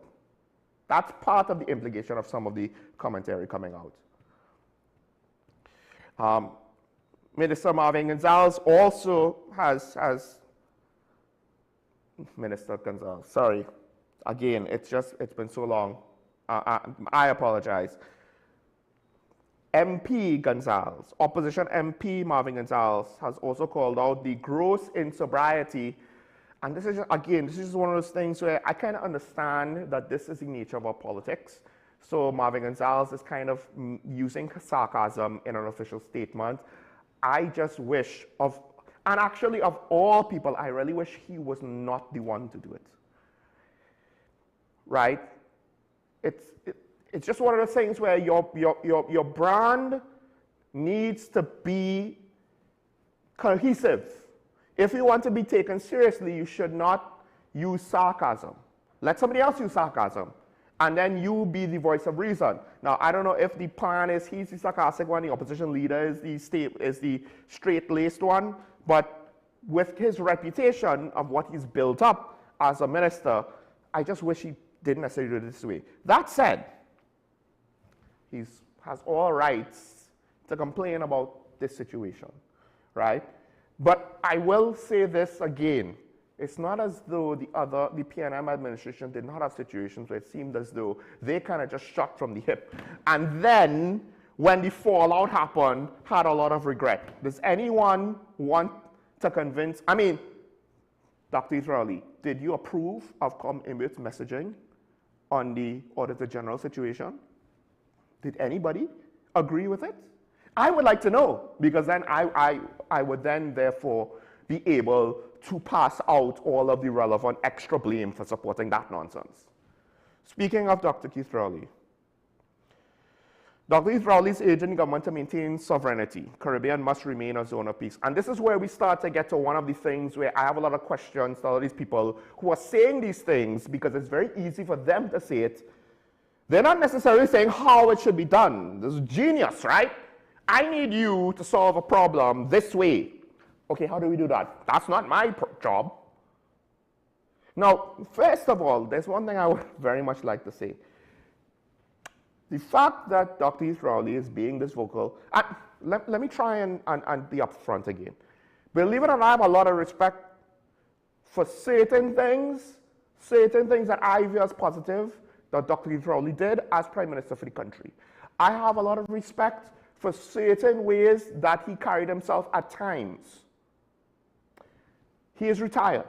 That's part of the implication of some of the commentary coming out. Minister Marvin Gonzalez also has Minister Gonzalez, sorry. Again, it's been so long. I apologize. MP Gonzalez, opposition MP Marvin Gonzalez, has also called out the gross insobriety. And this is, again, this is one of those things where I kind of understand that this is the nature of our politics. So Marvin Gonzalez is kind of using sarcasm in an official statement. I just wish and actually of all people, I really wish he was not the one to do it. Right? It's just one of those things where your brand needs to be cohesive. If you want to be taken seriously, you should not use sarcasm. Let somebody else use sarcasm, and then you be the voice of reason. Now, I don't know if the plan is he's the sarcastic one, the opposition leader is the straight-laced one, but with his reputation of what he's built up as a minister, I just wish he didn't necessarily do it this way. That said, he has all rights to complain about this situation, right? But I will say this again. It's not as though the PNM administration did not have situations where it seemed as though they kind of just shot from the hip. And then, when the fallout happened, had a lot of regret. Does anyone want to convince, I mean, Dr. Israeli, did you approve of Imbute's messaging on the Auditor General situation? Did anybody agree with it? I would like to know, because then I would then therefore be able to pass out all of the relevant extra blame for supporting that nonsense. Speaking of Dr. Keith Rowley, Dr. Keith Rowley is urging the government to maintain sovereignty. Caribbean must remain a zone of peace. And this is where we start to get to one of the things where I have a lot of questions to all of these people who are saying these things because it's very easy for them to say it. They're not necessarily saying how it should be done. This is genius, right? I need you to solve a problem this way. Okay, how do we do that? That's not my job. Now, first of all, there's one thing I would very much like to say. The fact that Dr. Keith Rowley is being this vocal, let me try and be upfront again. Believe it or not, I have a lot of respect for certain things that I view as positive that Dr. Keith Rowley did as Prime Minister for the country. I have a lot of respect for certain ways that he carried himself at times. He is retired.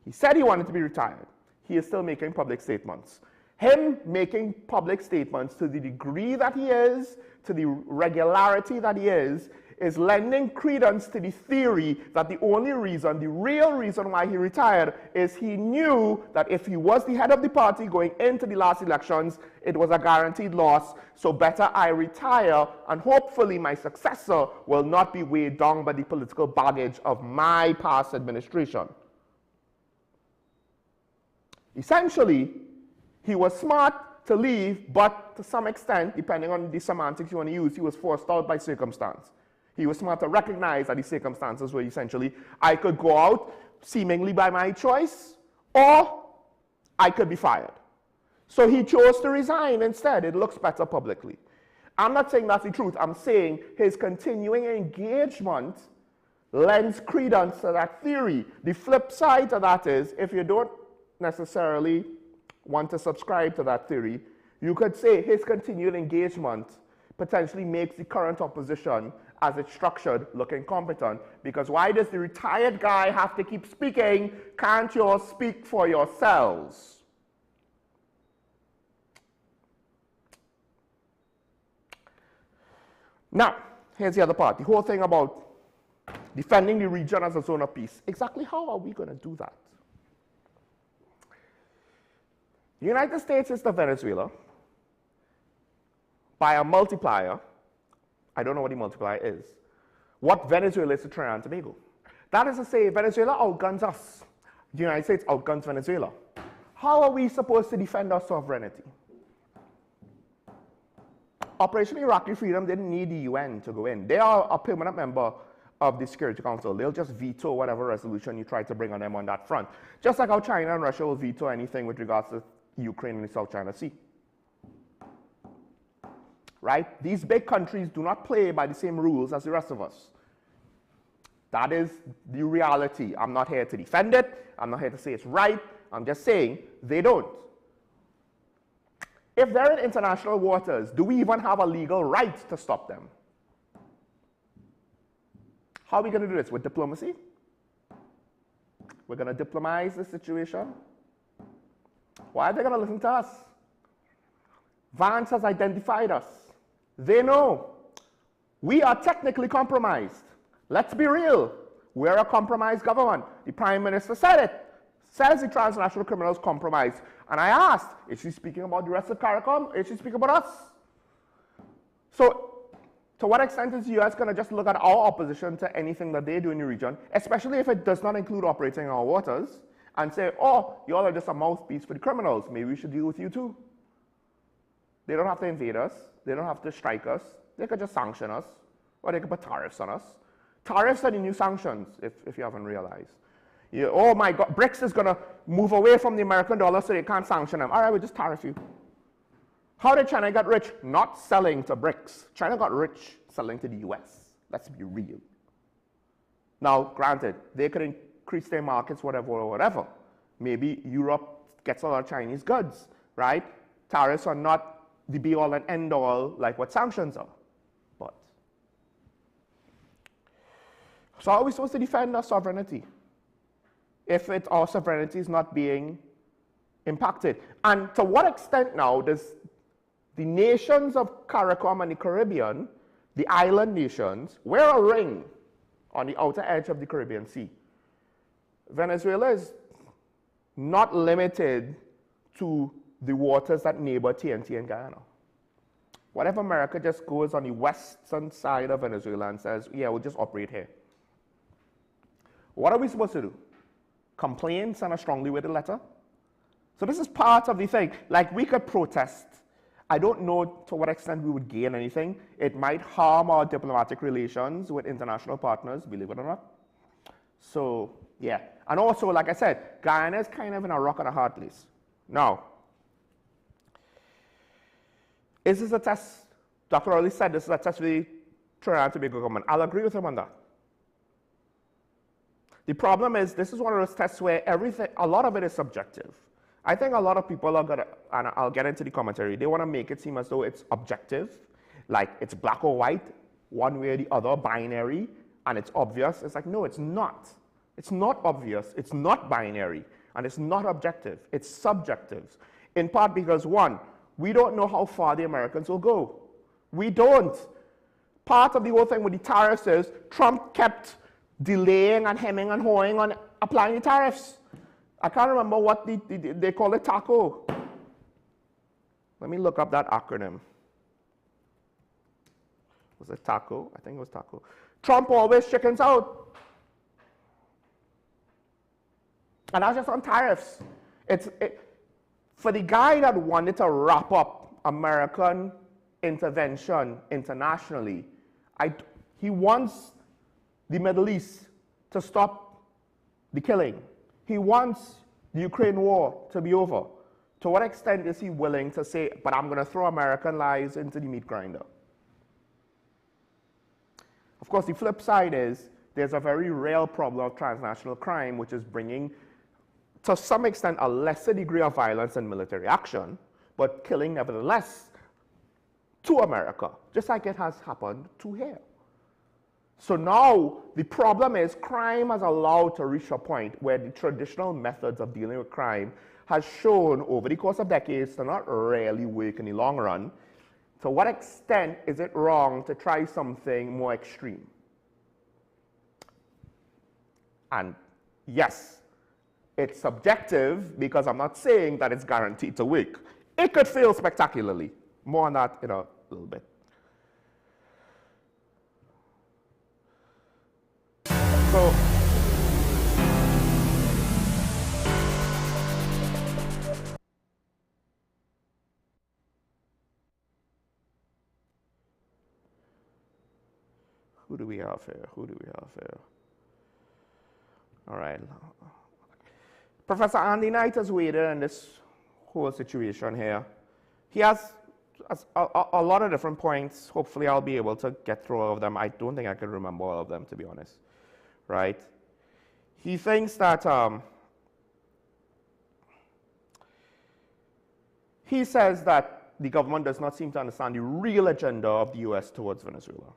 He said he wanted to be retired. He is still making public statements. Him making public statements to the degree that he is, to the regularity that he is lending credence to the theory that the only reason, the real reason why he retired is he knew that if he was the head of the party going into the last elections, it was a guaranteed loss, so better I retire and hopefully my successor will not be weighed down by the political baggage of my past administration. Essentially, he was smart to leave, but to some extent, depending on the semantics you want to use, he was forced out by circumstance. He was smart to recognize that the circumstances were essentially, I could go out seemingly by my choice, or I could be fired. So he chose to resign instead. It looks better publicly. I'm not saying that's the truth. I'm saying his continuing engagement lends credence to that theory. The flip side to that is, if you don't necessarily want to subscribe to that theory, you could say his continued engagement potentially makes the current opposition, as it's structured, look incompetent. Because why does the retired guy have to keep speaking? Can't you all speak for yourselves? Now, here's the other part. The whole thing about defending the region as a zone of peace. Exactly how are we going to do that? The United States is to Venezuela by a multiplier. I don't know what the multiplier is. What Venezuela is to Trinidad and Tobago. That is to say, Venezuela outguns us. The United States outguns Venezuela. How are we supposed to defend our sovereignty? Operation Iraqi Freedom didn't need the UN to go in. They are a permanent member of the Security Council. They'll just veto whatever resolution you try to bring on them on that front. Just like how China and Russia will veto anything with regards to Ukraine and the South China Sea. Right? These big countries do not play by the same rules as the rest of us. That is the reality. I'm not here to defend it. I'm not here to say it's right. I'm just saying they don't. If they're in international waters, do we even have a legal right to stop them? How are we going to do this? With diplomacy? We're going to diplomatize the situation? Why are they going to listen to us? Vance has identified us. They know. We are technically compromised. Let's be real. We're a compromised government. The Prime Minister said it. Says the transnational criminals compromised. And I asked, is she speaking about the rest of CARICOM? Is she speaking about us? So, to what extent is the US going to just look at our opposition to anything that they do in the region, especially if it does not include operating in our waters, and say, oh, you all are just a mouthpiece for the criminals. Maybe we should deal with you too. They don't have to invade us. They don't have to strike us. They could just sanction us, or they could put tariffs on us. Tariffs are the new sanctions, if you haven't realized. Oh my God, BRICS is going to move away from the American dollar so they can't sanction them. All right, we'll just tariff you. How did China get rich? Not selling to BRICS. China got rich selling to the US. Let's be real. Now, granted, they could increase their markets, whatever. Maybe Europe gets a lot of Chinese goods, right? Tariffs are not the be-all and end-all like what sanctions are. But so how are we supposed to defend our sovereignty if our sovereignty is not being impacted? And to what extent now does the nations of CARICOM and the Caribbean, the island nations, wear a ring on the outer edge of the Caribbean Sea? Venezuela is not limited to the waters that neighbor TNT and Guyana. What if America just goes on the western side of Venezuela and says, yeah, we'll just operate here? What are we supposed to do? Complain, send a strongly worded letter? So this is part of the thing. Like, we could protest. I don't know to what extent we would gain anything. It might harm our diplomatic relations with international partners, believe it or not. So, yeah. And also, like I said, Guyana is kind of in a rock and a hard place. Now, is this a test? Dr. Early said this is a test for the Trinidad and Tobago government. I'll agree with him on that. The problem is, this is one of those tests where a lot of it is subjective. I think a lot of people are gonna, and I'll get into the commentary, they want to make it seem as though it's objective, like it's black or white, one way or the other, binary, and it's obvious. It's like, no, it's not. It's not obvious, it's not binary, and it's not objective. It's subjective. In part because, one, we don't know how far the Americans will go. We don't. Part of the whole thing with the tariffs is Trump kept delaying and hemming and hawing on applying the tariffs. I can't remember what they call it, TACO. Let me look up that acronym. Was it TACO? I think it was TACO. Trump always chickens out. And that's just on tariffs. For the guy that wanted to wrap up American intervention internationally, he wants the Middle East to stop the killing. He wants the Ukraine war to be over. To what extent is he willing to say, but I'm going to throw American lives into the meat grinder? Of course, the flip side is there's a very real problem of transnational crime, which is bringing, to some extent, a lesser degree of violence and military action, but killing nevertheless to America, just like it has happened to here. So now the problem is crime has allowed to reach a point where the traditional methods of dealing with crime has shown over the course of decades to not really work in the long run. To what extent is it wrong to try something more extreme? And yes, it's subjective because I'm not saying that it's guaranteed to work. It could fail spectacularly. More on that in a little bit. So, who do we have here? Who do we have here? All right. Professor Andy Knight has weighed in on this whole situation here. He has a lot of different points. Hopefully I'll be able to get through all of them. I don't think I can remember all of them, to be honest. Right? He thinks that, he says that the government does not seem to understand the real agenda of the US towards Venezuela.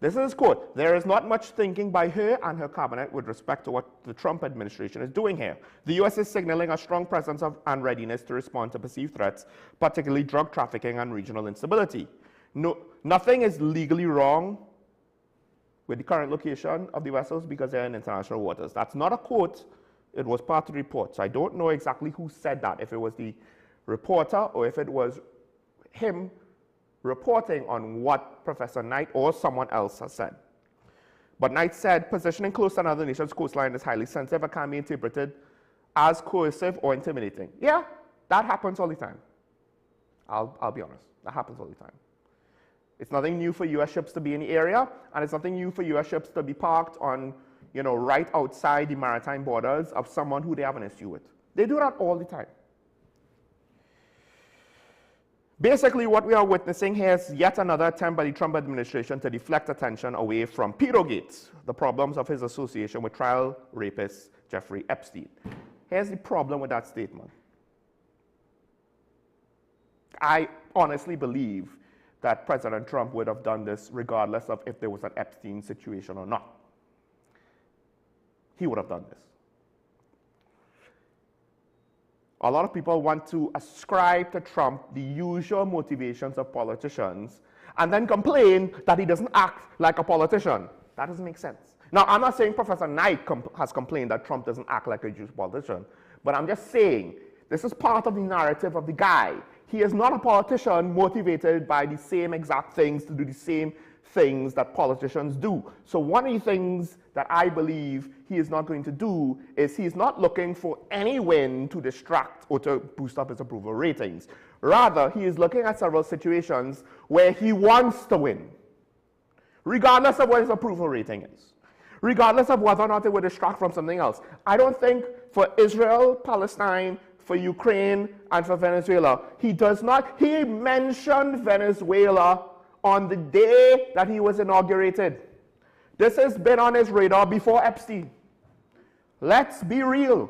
This is his quote: "There is not much thinking by her and her cabinet with respect to what the Trump administration is doing here. The US is signaling a strong presence of and readiness to respond to perceived threats, particularly drug trafficking and regional instability. Nothing is legally wrong with the current location of the vessels because they're in international waters." That's not a quote. It was part of the report. So I don't know exactly who said that, if it was the reporter or if it was him reporting on what Professor Knight or someone else has said. But Knight said, "Positioning close to another nation's coastline is highly sensitive and can be interpreted as coercive or intimidating." Yeah, that happens all the time. I'll be honest. That happens all the time. It's nothing new for US ships to be in the area, and it's nothing new for US ships to be parked on, right outside the maritime borders of someone who they have an issue with. They do that all the time. Basically, what we are witnessing here is yet another attempt by the Trump administration to deflect attention away from Pedogate, the problems of his association with trial rapist Jeffrey Epstein. Here's the problem with that statement. I honestly believe that President Trump would have done this regardless of if there was an Epstein situation or not. He would have done this. A lot of people want to ascribe to Trump the usual motivations of politicians and then complain that he doesn't act like a politician. That doesn't make sense. Now, I'm not saying Professor Knight has complained that Trump doesn't act like a usual politician, but I'm just saying this is part of the narrative of the guy. He is not a politician motivated by the same exact things to do the same things that politicians do. So one of the things that I believe he is not going to do is he's not looking for any win to distract or to boost up his approval ratings. Rather, he is looking at several situations where he wants to win, regardless of what his approval rating is, regardless of whether or not it would distract from something else. I don't think for Israel, Palestine, for Ukraine, and for Venezuela, he mentioned Venezuela on the day that he was inaugurated. This has been on his radar before Epstein. Let's be real.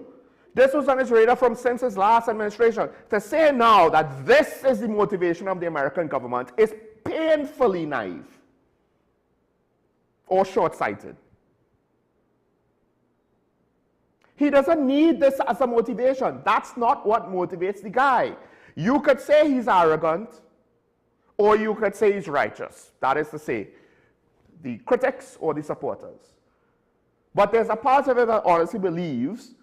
This was on his radar since his last administration. To say now that this is the motivation of the American government is painfully naive or short-sighted. He doesn't need this as a motivation. That's not what motivates the guy. You could say he's arrogant, or you could say he's righteous. That is to say, the critics or the supporters. But there's a part of it that honestly believes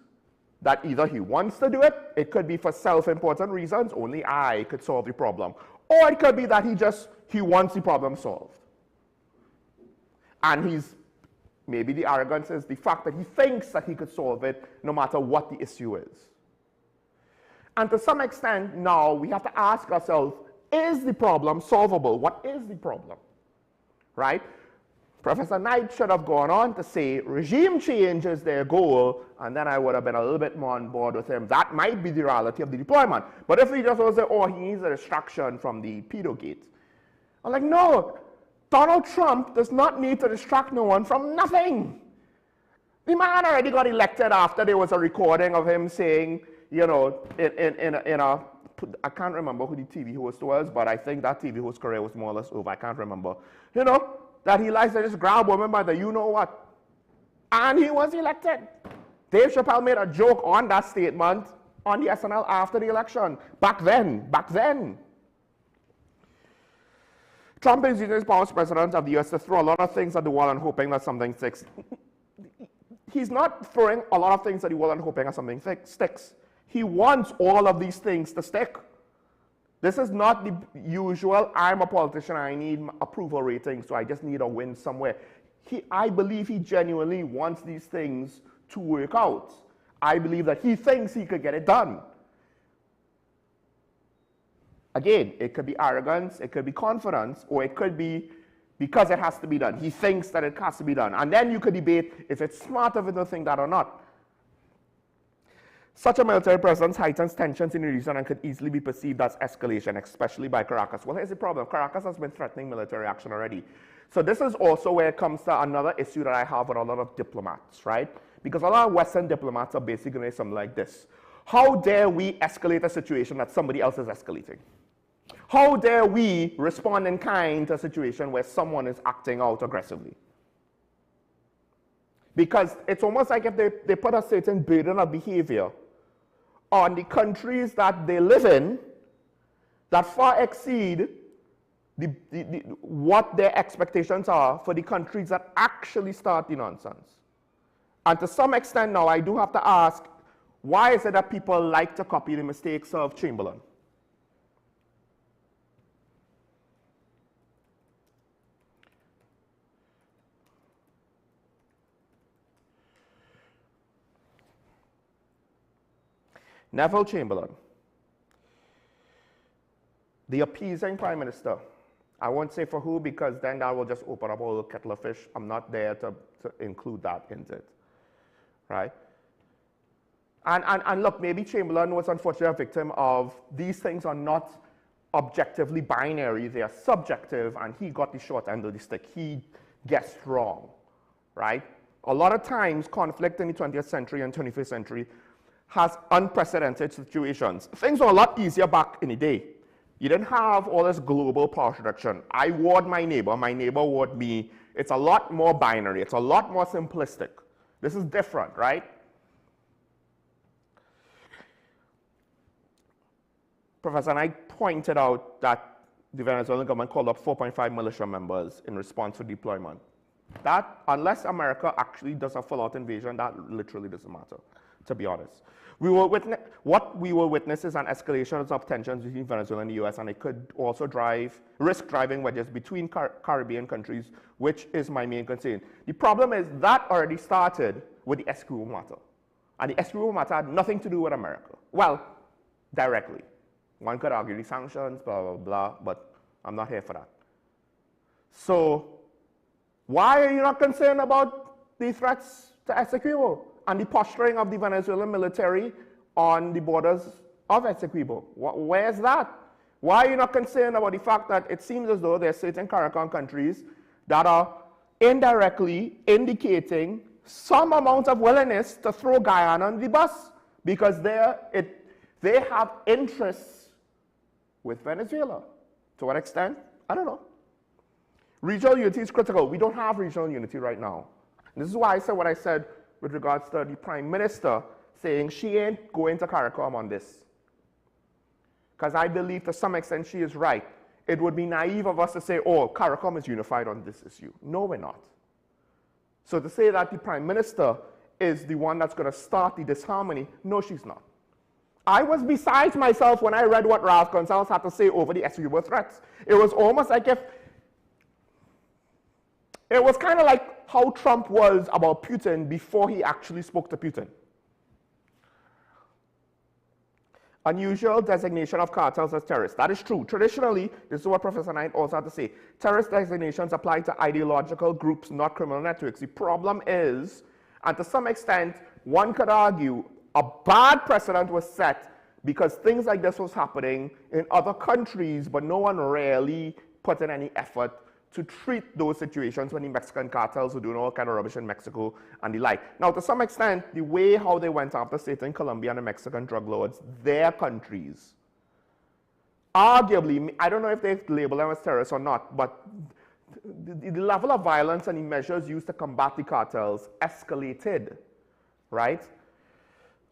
that either he wants to do it, it could be for self-important reasons, only I could solve the problem, or it could be that he wants the problem solved. And maybe the arrogance is the fact that he thinks that he could solve it no matter what the issue is. And to some extent now, we have to ask ourselves, is the problem solvable? What is the problem? Right? Professor Knight should have gone on to say regime change is their goal, and then I would have been a little bit more on board with him. That might be the reality of the deployment. But if he just was say, oh, he needs a distraction from the pedogate, I'm like, no, Donald Trump does not need to distract no one from nothing. The man already got elected after there was a recording of him saying, I can't remember who the TV host was, but I think that TV host career was more or less over. I can't remember. That he likes to just grab women by the you-know-what. And he was elected. Dave Chappelle made a joke on that statement on the SNL after the election. Back then. Trump is using his power as president of the US to throw a lot of things at the wall and hoping that something sticks. he's not throwing a lot of things at the wall and hoping that something sticks. He wants all of these things to stick. This is not the usual, I'm a politician, I need approval rating, so I just need a win somewhere. I believe he genuinely wants these things to work out. I believe that he thinks he could get it done. Again, it could be arrogance, it could be confidence, or it could be because it has to be done. He thinks that it has to be done. And then you could debate if it's smart of him to think that or not. Such a military presence heightens tensions in the region and could easily be perceived as escalation, especially by Caracas. Well, here's the problem. Caracas has been threatening military action already. So this is also where it comes to another issue that I have with a lot of diplomats, right? Because a lot of Western diplomats are basically going to say something like this. How dare we escalate a situation that somebody else is escalating? How dare we respond in kind to a situation where someone is acting out aggressively? Because it's almost like if they put a certain burden of behavior on the countries that they live in that far exceed what their expectations are for the countries that actually start the nonsense. And to some extent now, I do have to ask, why is it that people like to copy the mistakes of Chamberlain? Neville Chamberlain, the appeasing prime minister. I won't say for who, because then that will just open up a little kettle of fish. I'm not there to include that into it, right? And look, maybe Chamberlain was unfortunately a victim of these things are not objectively binary, they are subjective, and he got the short end of the stick. He guessed wrong, right? A lot of times, conflict in the 20th century and 21st century has unprecedented situations. Things were a lot easier back in the day. You didn't have all this global power reduction. I ward my neighbor ward me. It's a lot more binary. It's a lot more simplistic. This is different, right? Professor Knight pointed out that the Venezuelan government called up 4.5 militia members in response to deployment. That, unless America actually does a full-out invasion, that literally doesn't matter, to be honest. What we will witness is an escalation of tensions between Venezuela and the US, and it could also risk driving wedges between Caribbean countries, which is my main concern. The problem is that already started with the Essequibo matter. And the Essequibo matter had nothing to do with America. Well, directly. One could argue the sanctions, blah, blah, blah, but I'm not here for that. So, why are you not concerned about the threats to Essequibo and the posturing of the Venezuelan military on the borders of Essequibo? Where's that? Why are you not concerned about the fact that it seems as though there are certain Caribbean countries that are indirectly indicating some amount of willingness to throw Guyana on the bus because they have interests with Venezuela. To what extent? I don't know. Regional unity is critical. We don't have regional unity right now. And this is why I said what I said with regards to the Prime Minister saying she ain't going to CARICOM on this. Because I believe to some extent she is right. It would be naive of us to say, oh, CARICOM is unified on this issue. No, we're not. So to say that the Prime Minister is the one that's going to start the disharmony, no, she's not. I was beside myself when I read what Ralph Gonsalves had to say over the Essequibo threats. It was almost like if, it was kind of like how Trump was about Putin before he actually spoke to Putin. Unusual designation of cartels as terrorists. That is true. Traditionally, this is what Professor Knight also had to say, terrorist designations apply to ideological groups, not criminal networks. The problem is, and to some extent, one could argue, a bad precedent was set because things like this was happening in other countries, but no one really put in any effort to treat those situations when the Mexican cartels were doing all kind of rubbish in Mexico and the like. Now, to some extent, the way how they went after certain Colombia and the Mexican drug lords, their countries, arguably, I don't know if they label them as terrorists or not, but the level of violence and the measures used to combat the cartels escalated, right?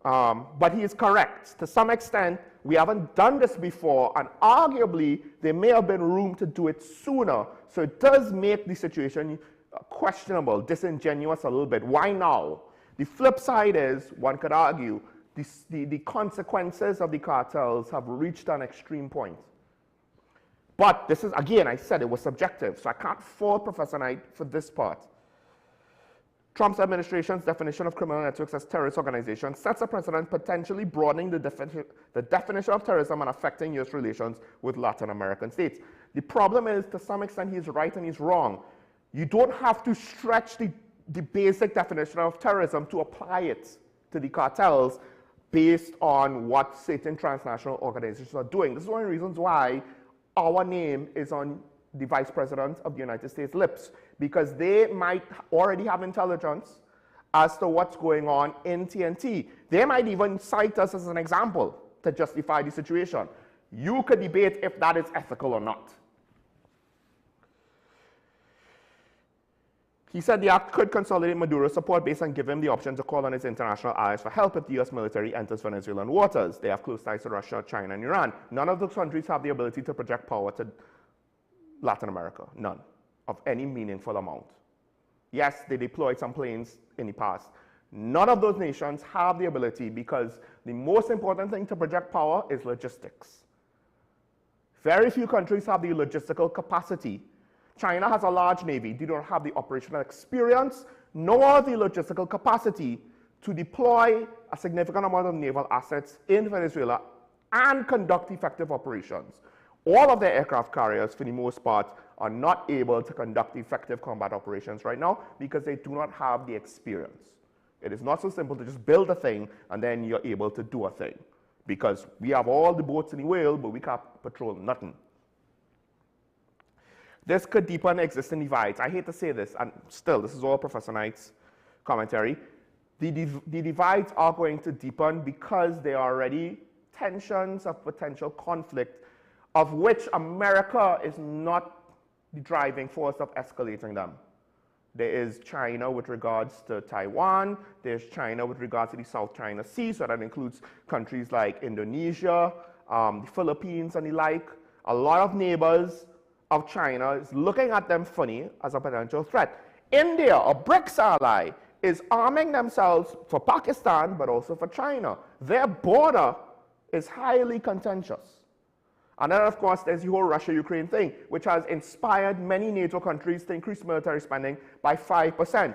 But he is correct. To some extent, we haven't done this before, and arguably, there may have been room to do it sooner. So it does make the situation questionable, disingenuous a little bit. Why now? The flip side is, one could argue, the consequences of the cartels have reached an extreme point. But this is, again, I said it was subjective, so I can't fault Professor Knight for this part. Trump's administration's definition of criminal networks as terrorist organizations sets a precedent potentially broadening the definition of terrorism and affecting U.S. relations with Latin American states. The problem is, to some extent, he's right and he's wrong. You don't have to stretch the basic definition of terrorism to apply it to the cartels based on what certain transnational organizations are doing. This is one of the reasons why our name is on the Vice President of the United States' lips, because they might already have intelligence as to what's going on in TNT. They might even cite us as an example to justify the situation. You could debate if that is ethical or not. He said the act could consolidate Maduro's support base and give him the option to call on his international allies for help if the U.S. military enters Venezuelan waters. They have close ties to Russia, China, and Iran. None of those countries have the ability to project power to Latin America. None, of any meaningful amount. Yes, they deployed some planes in the past. None of those nations have the ability, because the most important thing to project power is logistics. Very few countries have the logistical capacity. China has a large navy. They don't have the operational experience nor the logistical capacity to deploy a significant amount of naval assets in Venezuela and conduct effective operations. All of their aircraft carriers, for the most part, are not able to conduct effective combat operations right now because they do not have the experience. It is not so simple to just build a thing and then you're able to do a thing, because we have all the boats in the whale, but we can't patrol nothing. This could deepen existing divides. I hate to say this, and still, this is all Professor Knight's commentary. The divides are going to deepen because there are already tensions of potential conflict, of which America is not the driving force of escalating them. There is China with regards to Taiwan. There's China with regards to the South China Sea, so that includes countries like Indonesia, the Philippines, and the like. A lot of neighbors of China is looking at them funny as a potential threat. India, a BRICS ally, is arming themselves for Pakistan, but also for China. Their border is highly contentious. And then, of course, there's the whole Russia-Ukraine thing, which has inspired many NATO countries to increase military spending by 5%.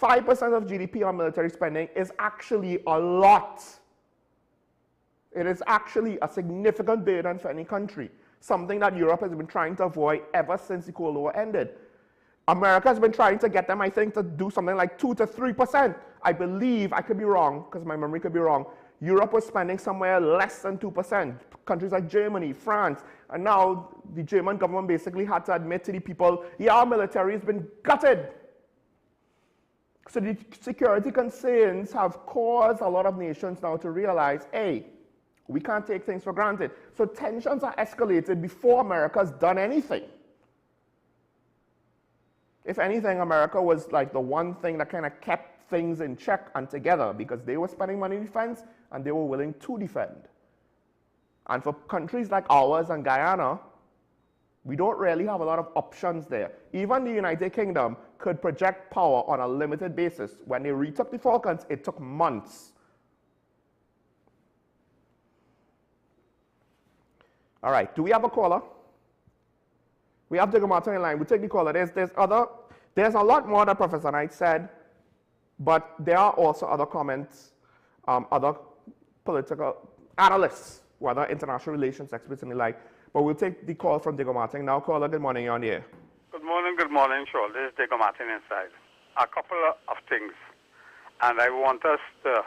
5% of GDP on military spending is actually a lot. It is actually a significant burden for any country, something that Europe has been trying to avoid ever since the Cold War ended. America has been trying to get them, I think, to do something like 2 to 3%. I believe, I could be wrong, because my memory could be wrong, Europe was spending somewhere less than 2%. Countries like Germany, France, and now the German government basically had to admit to the people, yeah, our military has been gutted. So the security concerns have caused a lot of nations now to realize, hey, we can't take things for granted. So tensions are escalated before America's done anything. If anything, America was like the one thing that kind of kept things in check and together, because they were spending money in defense and they were willing to defend. And for countries like ours and Guyana, we don't really have a lot of options there. Even the United Kingdom could project power on a limited basis. When they retook the Falklands, it took months. All right, do we have a caller? We have Digger Martin in line. We'll take the caller. There's a lot more that Professor Knight said, but there are also other comments, other political analysts, whether international relations experts and the like. But we'll take the call from Digger Martin. Now, caller, good morning, you're on the air. Good morning, Shaw. This is Digger Martin inside. A couple of things, and I want us to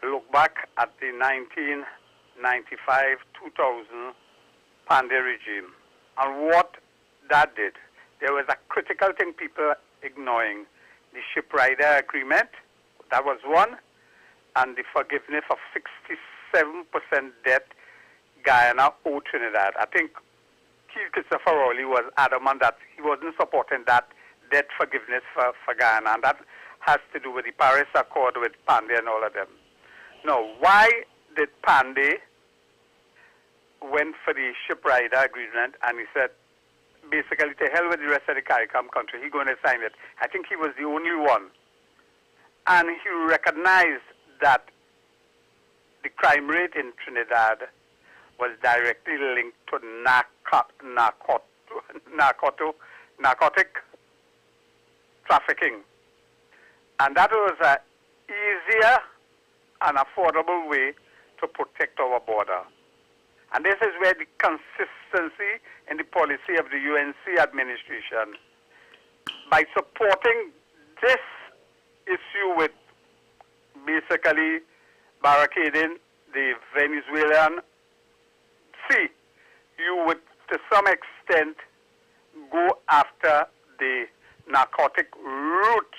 look back at the 1995-2000 Pandey regime and what that did. There was a critical thing people ignoring: the shipwrighter agreement. That was one, and the forgiveness of 67% debt Guyana owed Trinidad. I think Keith Christopher Rowley was adamant that he wasn't supporting that debt forgiveness for Guyana, and that has to do with the Paris Accord with Pandey and all of them. Now, why did Pandey went for the shipwrighter agreement, and he said, basically, to hell with the rest of the CARICOM country, he's going to sign it? I think he was the only one And he recognized that the crime rate in Trinidad was directly linked to narcotic trafficking. And that was an easier and affordable way to protect our border. And this is where the consistency in the policy of the UNC administration, by supporting this issue with basically barricading the Venezuelan sea, you would to some extent go after the narcotic route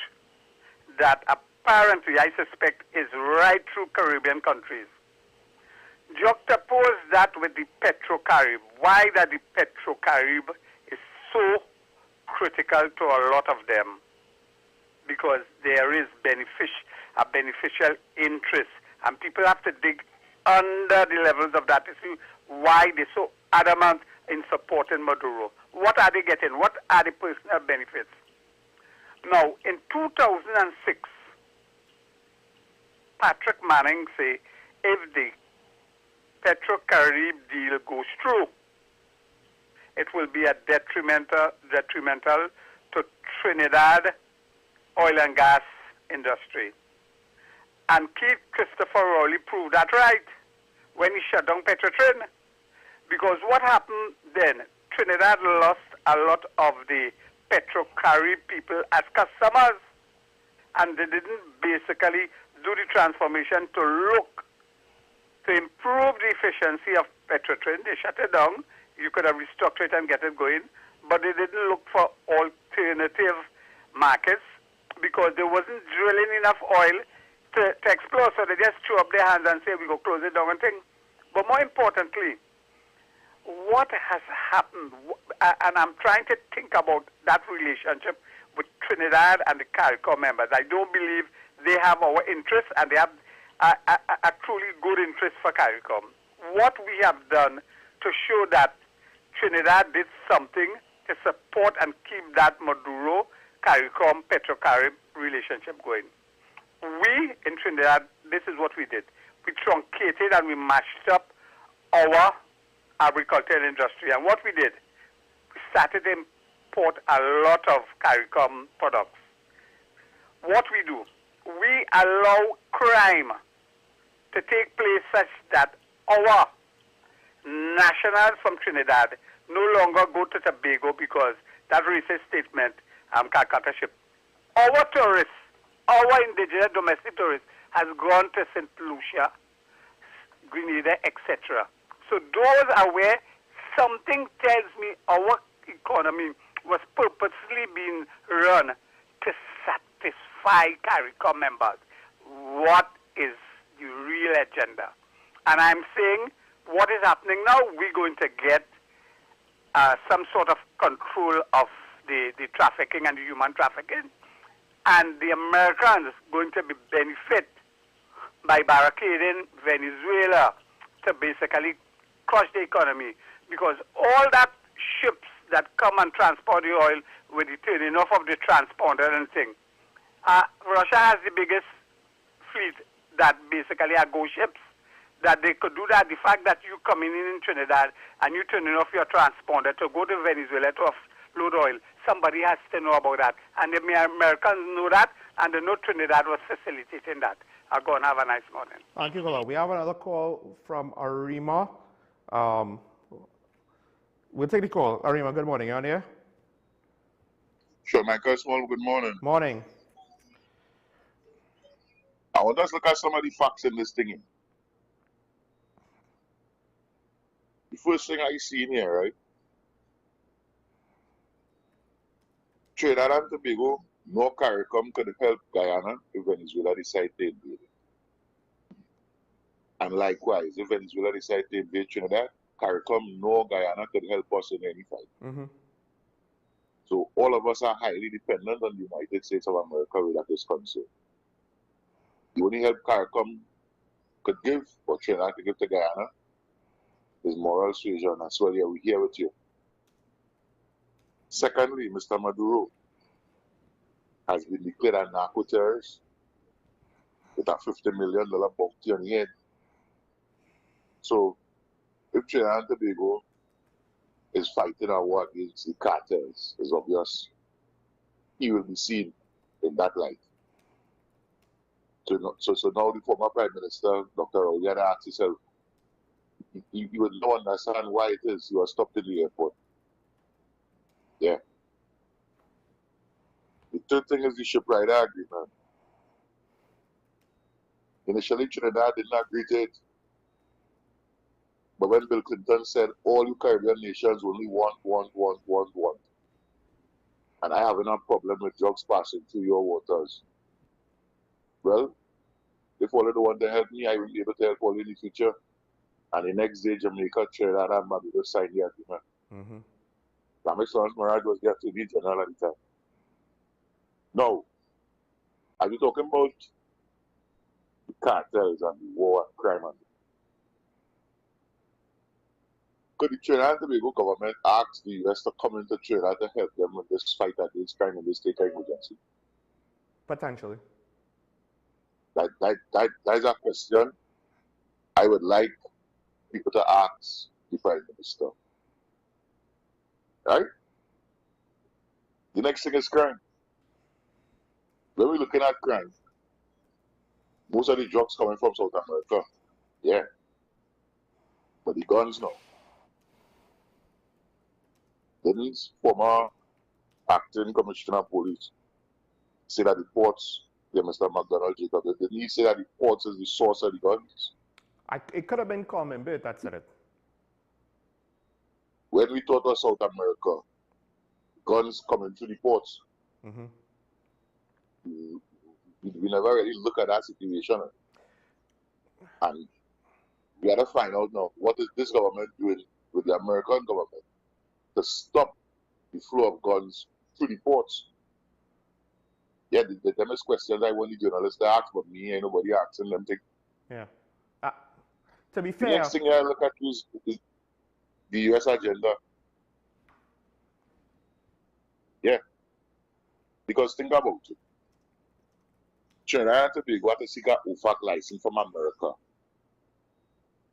that apparently, I suspect, is right through Caribbean countries. Juxtapose that with the Petrocarib. Why that the Petrocarib is so critical to a lot of them? Because there is a beneficial interest, and people have to dig under the levels of that to see why they're so adamant in supporting Maduro. What are they getting? What are the personal benefits? Now, in 2006, Patrick Manning say if the Petrocarib deal goes through, it will be a detrimental to Trinidad oil and gas industry. And Keith Christopher Rowley proved that right when he shut down Petrotrin. Because what happened then, Trinidad lost a lot of the Petrocarib people as customers, and they didn't basically do the transformation to look to improve the efficiency of Petrotrin. They shut it down. You could have restructured it and get it going, but they didn't look for alternative markets because there wasn't drilling enough oil to explore, so they just threw up their hands and say, we go close it down and thing. But more importantly, what has happened, and I'm trying to think about that relationship with Trinidad and the CARICOM members. I don't believe they have our interests, and they have a truly good interest for CARICOM. What we have done to show that Trinidad did something to support and keep that Maduro, CARICOM, Petrocarib relationship going. We, in Trinidad, this is what we did. We truncated and we mashed up our agricultural industry. And what we did, we started to import a lot of CARICOM products. What we do, we allow crime to take place such that our nationals from Trinidad no longer go to Tobago because that racist statement can't cut a ship. Our tourists, our indigenous domestic tourists, has gone to St. Lucia, Grenada, etc. So those are where something tells me our economy was purposely being run to satisfy CARICOM members. What is the real agenda? And I'm saying what is happening now, we're going to get some sort of control of the trafficking and the human trafficking. And the Americans going to be benefit by barricading Venezuela to basically crush the economy. Because all that ships that come and transport the oil with the turning off of the transponder and thing, Russia has the biggest fleet that basically are go ships, that they could do that. The fact that you coming in Trinidad and you turning off your transponder to go to Venezuela to offload oil, somebody has to know about that. And the Americans know that, and they know Trinidad was facilitating that. I'll go and have a nice morning. Thank you, Kola. We have another call from Arima. We'll take the call. Arima, good morning. You on here? Sure, Michael Small, good morning. Morning. I want us to look at some of the facts in this thing. The first thing I see in here, right? Trinidad and Tobago, no CARICOM could help Guyana if Venezuela decide to invade it. And likewise, if Venezuela decide to invade Trinidad, CARICOM, no Guyana could help us in any fight. Mm-hmm. So all of us are highly dependent on the United States of America where that is concerned. The only help CARICOM could give, or Trinidad to give to Guyana, is moral suasion. That's why we're here with you. Secondly, Mr. Maduro has been declared a narco-terrorist with a $50 million bounty on the head. So, if Trinidad and Tobago is fighting a war against the cartels, it's obvious he will be seen in that light. So now the former Prime Minister, Dr. Rowley, had asked himself, he would not understand why it is he was stopped in the airport. Yeah. The third thing is the ship rider agreement. Initially, Trinidad did not agree to it. But when Bill Clinton said all you Caribbean nations only want, and I have enough problem with drugs passing through your waters, well, if all of the want to help me, I will be able to help all in the future. And the next day, Jamaica, Trinidad, and Barbados signed the agreement. Mm-hmm. That makes sense. Mirage was the Attorney General at the time. Now, are you talking about the cartels and the war and crime? Could the Trinidad and Tobago government ask the US to come into Trinidad to help them in this fight against crime in this state of emergency? Potentially. That is a question I would like people to ask the Prime Minister. Right? The next thing is crime. When we're looking at crime, most of the drugs coming from South America. Yeah. But the guns, no. Didn't former acting commissioner of police say that the ports, Mr. McDonald Jacob, didn't he say that the ports is the source of the guns? It could have been Common Bit that said it. When we thought of South America, guns coming through the ports, mm-hmm. we never really look at that situation. And we got to find out now, what is this government doing with the American government to stop the flow of guns through the ports? Yeah, the dumbest questions I want the journalists to ask, but me ain't nobody asking them. Yeah. To be fair, the next thing I look at is the US agenda. Yeah. Because think about it. Trinidad and Tobago have to seek an OFAC license from America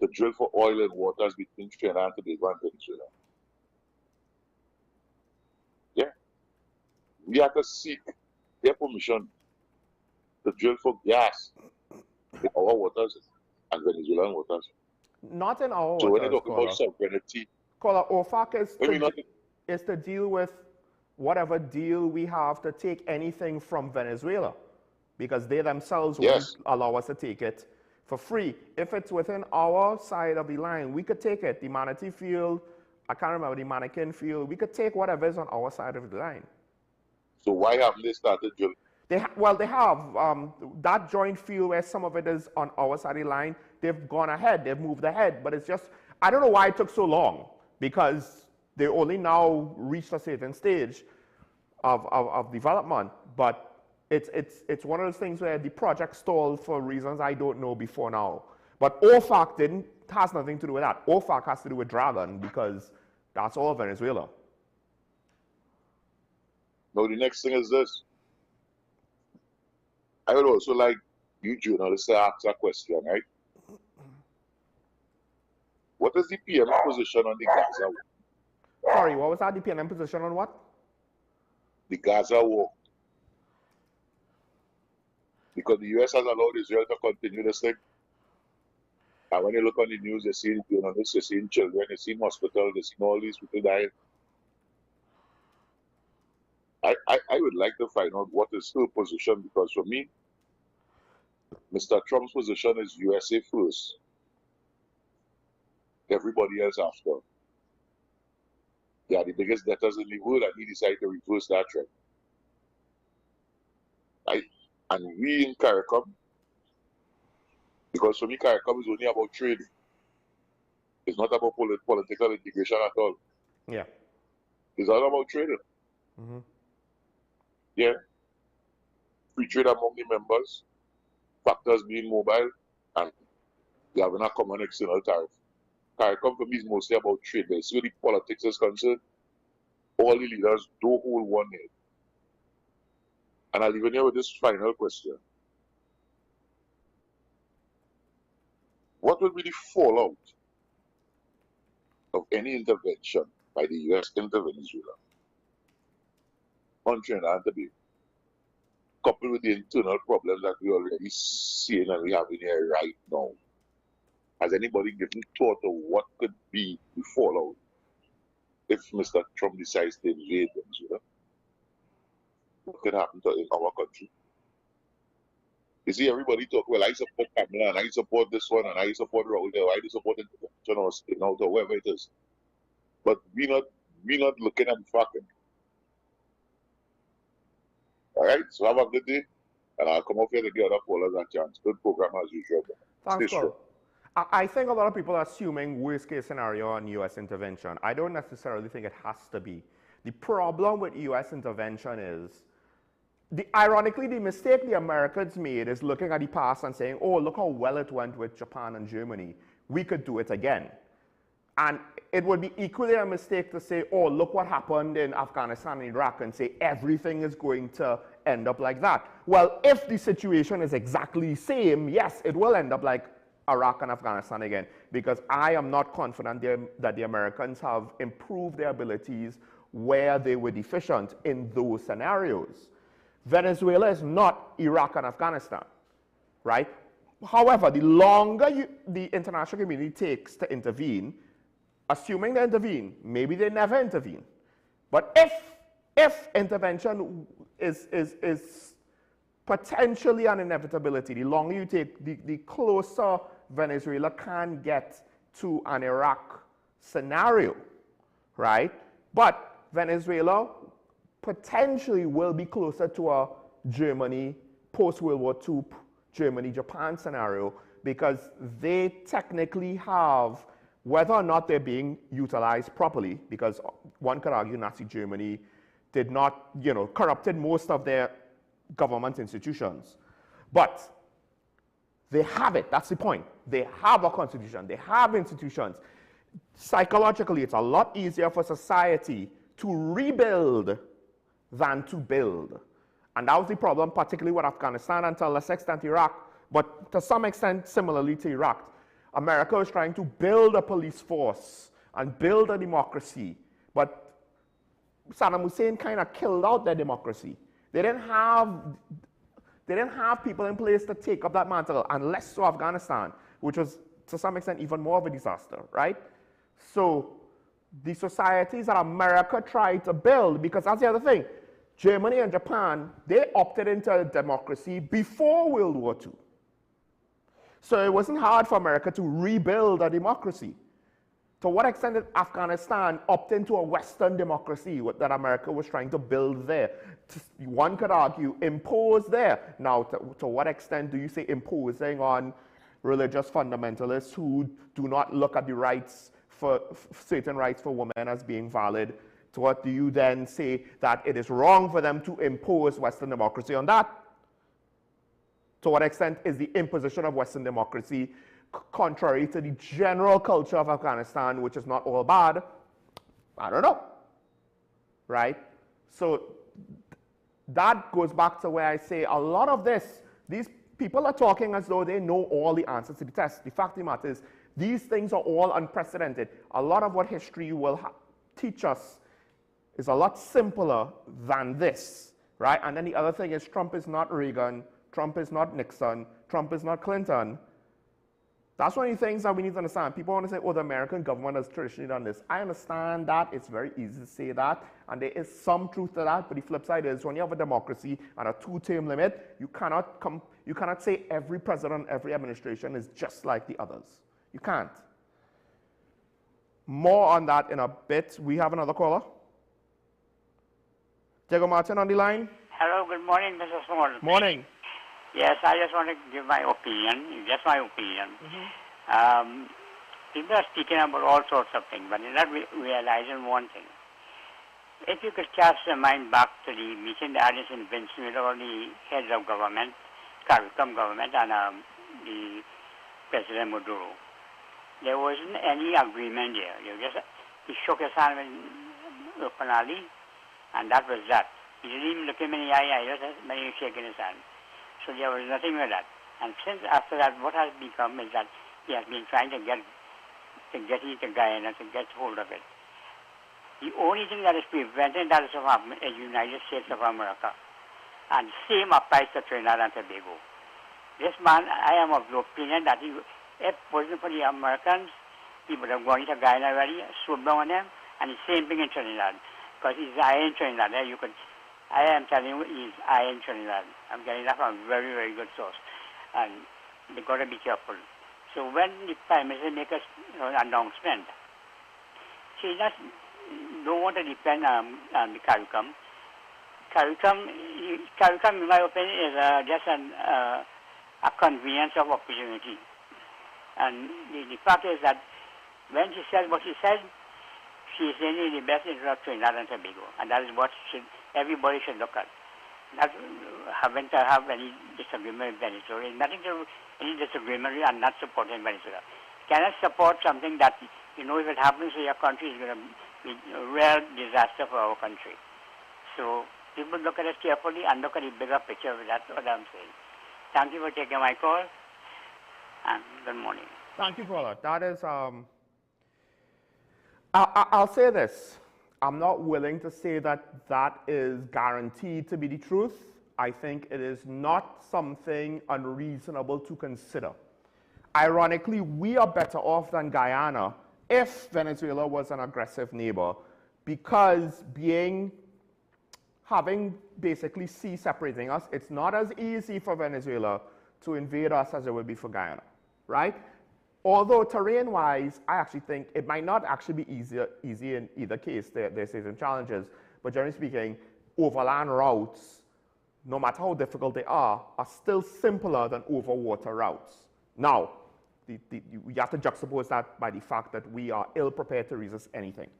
to drill for oil and waters between Trinidad and Tobago and Venezuela. Yeah. We have to seek their permission to drill for gas in our waters and Venezuelan waters. Not in our waters. So when you talk about sovereignty, OFAC is to deal with whatever deal we have to take anything from Venezuela, because they themselves won't allow us to take it for free. If it's within our side of the line, we could take it. The Manatee Field, I can't remember, the Mannequin Field, we could take whatever is on our side of the line. So why haven't they started drilling? They have. That joint field where some of it is on our side of the line, they've gone ahead, they've moved ahead, but it's just, I don't know why it took so long, because they only now reached a certain stage of development, but it's one of those things where the project stalled for reasons I don't know before now. But OFAC has nothing to do with that. OFAC has to do with Dragon, because that's all Venezuela. Now the next thing is this. I would also like you journalists to ask a question, right? What is the PM position on the Gaza war? Sorry, what was that? The PM position on what? The Gaza war. Because the US has allowed Israel to continue this thing. And when you look on the news, you're seeing journalists, you're seeing children, you're seeing hospitals, you're seeing all these people dying. I would like to find out what is her position, because for me, Mr. Trump's position is USA first. Everybody else after. They are the biggest debtors in the world, and he decided to reverse that trend. And we in CARICOM, because for me, CARICOM is only about trade. It's not about political integration at all. Yeah. It's all about trading. Mm-hmm. Yeah. Free trade among the members, factors being mobile, and we having a common external tariff. CARICOM for me is mostly about trade. But as the politics is concerned, all the leaders do hold one head. And I'll leave you here with this final question. what would be the fallout of any intervention by the U.S. into Venezuela on Trinidad and Tobago, coupled with the internal problems that we already seeing and we have in here right now? Has anybody given thought of what could be the fallout if Mr. Trump decides to invade Venezuela? What could happen in our country? You see, everybody talk, well, I support Pamela, and I support this one, and I support Raul, I support intervention or state out or whoever it is. But we not looking at the factor. All right, so have a good day, and I'll come off here to get other callers a chance. Good program as usual. Thanks, Paul. I think a lot of people are assuming worst case scenario on U.S. intervention. I don't necessarily think it has to be. The problem with U.S. intervention is, ironically, the mistake the Americans made is looking at the past and saying, oh, look how well it went with Japan and Germany. We could do it again. And it would be equally a mistake to say, oh, look what happened in Afghanistan and Iraq, and say everything is going to end up like that. Well, if the situation is exactly the same, yes, it will end up like Iraq and Afghanistan again, because I am not confident that the Americans have improved their abilities where they were deficient in those scenarios. Venezuela is not Iraq and Afghanistan, right? However, the longer the international community takes to intervene, assuming they intervene, maybe they never intervene. But if intervention is potentially an inevitability, the longer you take, the closer Venezuela can get to an Iraq scenario, right? But Venezuela potentially will be closer to a Germany, post-World War II, Germany-Japan scenario, because they technically have, whether or not they're being utilized properly, because one could argue Nazi Germany did not, corrupted most of their government institutions. But they have it, that's the point. They have a constitution, they have institutions. Psychologically, it's a lot easier for society to rebuild than to build. And that was the problem, particularly with Afghanistan and to a less extent Iraq, but to some extent similarly to Iraq. America was trying to build a police force and build a democracy, but Saddam Hussein kind of killed out their democracy. They didn't have people in place to take up that mantle, and less so Afghanistan, which was to some extent even more of a disaster, right? So the societies that America tried to build, because that's the other thing, Germany and Japan, they opted into democracy before World War II. So it wasn't hard for America to rebuild a democracy. To what extent did Afghanistan opt into a Western democracy that America was trying to build there? One could argue, impose there. Now, to what extent do you say imposing on religious fundamentalists who do not look at the rights for certain rights for women as being valid? To what do you then say that it is wrong for them to impose Western democracy on that? To what extent is the imposition of Western democracy contrary to the general culture of Afghanistan, which is not all bad? I don't know, right? So that goes back to where I say a lot of this, these people are talking as though they know all the answers to the test. The fact of the matter is, these things are all unprecedented. A lot of what history will teach us is a lot simpler than this, right? And then the other thing is, Trump is not Reagan, Trump is not Nixon, Trump is not Clinton. That's one of the things that we need to understand. People want to say, oh, the American government has traditionally done this. I understand that. It's very easy to say that. And there is some truth to that. But the flip side is, when you have a democracy and a two-term limit, you cannot say every president, every administration is just like the others. You can't. More on that in a bit. We have another caller. Diego Martin on the line. Hello, good morning, Mr. Small. Morning. Yes, I just want to give my opinion, just my opinion. People are speaking about all sorts of things, but they're not realizing one thing. If you could cast your mind back to the meeting that is in Vincent with all the heads of government, CARICOM government, and the President Maduro, there wasn't any agreement there. He shook his hand with Openali, and that was that. He didn't even look him in the eye, just when he shaking his hand. So there was nothing with that. And since after that, what has become is that he has been trying to get into Guyana, to get hold of it. The only thing that is preventing that is from happening is the United States of America. And same applies to Trinidad and Tobago. This man, I am of the opinion that if it wasn't for the Americans, he would have gone to Guyana already, swooped down on them, and the same thing in Trinidad. Because he's in Trinidad. I am telling you, he's in Trinidad. I'm getting that from a very, very good source. And they've got to be careful. So when the Prime Minister makes an announcement, she just don't want to depend on the CARICOM. CARICOM, in my opinion, is just a convenience of opportunity. And the fact is that when she said what she said, she is in the best interest of Trinidad and Tobago. And that is what everybody should look at. Not having to have any disagreement with Venezuela. Nothing to any disagreement with and not supporting Venezuela. Cannot support something that, if it happens to your country, it's going to be a real disaster for our country. So people look at it carefully and look at the bigger picture. That's what I'm saying. Thank you for taking my call, and good morning. Thank you, caller. That is, I'll say this. I'm not willing to say that that is guaranteed to be the truth. I think it is not something unreasonable to consider. Ironically, we are better off than Guyana if Venezuela was an aggressive neighbor, because having basically sea separating us, it's not as easy for Venezuela to invade us as it would be for Guyana, right? Although terrain-wise, I actually think it might not actually be easy in either case. There's some challenges, but generally speaking, overland routes, no matter how difficult they are still simpler than over-water routes. Now, we have to juxtapose that by the fact that we are ill-prepared to resist anything,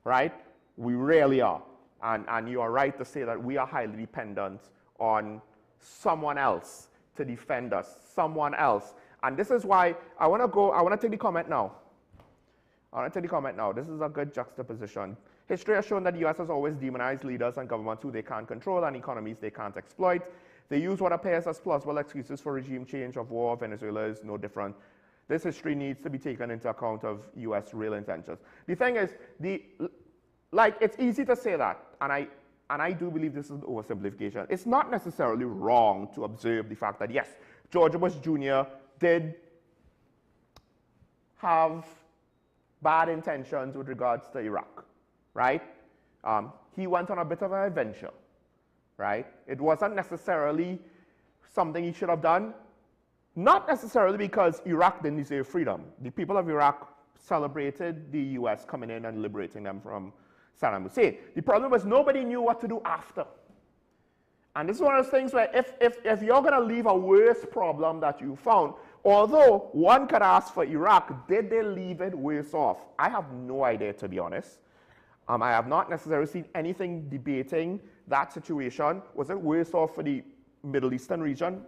right? We really are. And you are right to say that we are highly dependent on someone else to defend us, someone else. And this is why I want to take the comment now. This is a good juxtaposition. History has shown that the U.S. has always demonized leaders and governments who they can't control and economies they can't exploit. They use what appears as plausible excuses for regime change of war. Venezuela is no different. This history needs to be taken into account of U.S. real intentions. The thing is, it's easy to say that, and I do believe this is an oversimplification. It's not necessarily wrong to observe the fact that, yes, George Bush Jr. did have bad intentions with regards to Iraq, right? He went on a bit of an adventure, right? It wasn't necessarily something he should have done, not necessarily because Iraq didn't deserve freedom. The people of Iraq celebrated the U.S. coming in and liberating them from Saddam Hussein. The problem was nobody knew what to do after. And this is one of those things where if you're going to leave a worse problem that you found, although one could ask for Iraq, did they leave it worse off? I have no idea, to be honest. I have not necessarily seen anything debating that situation. Was it worse off for the Middle Eastern region?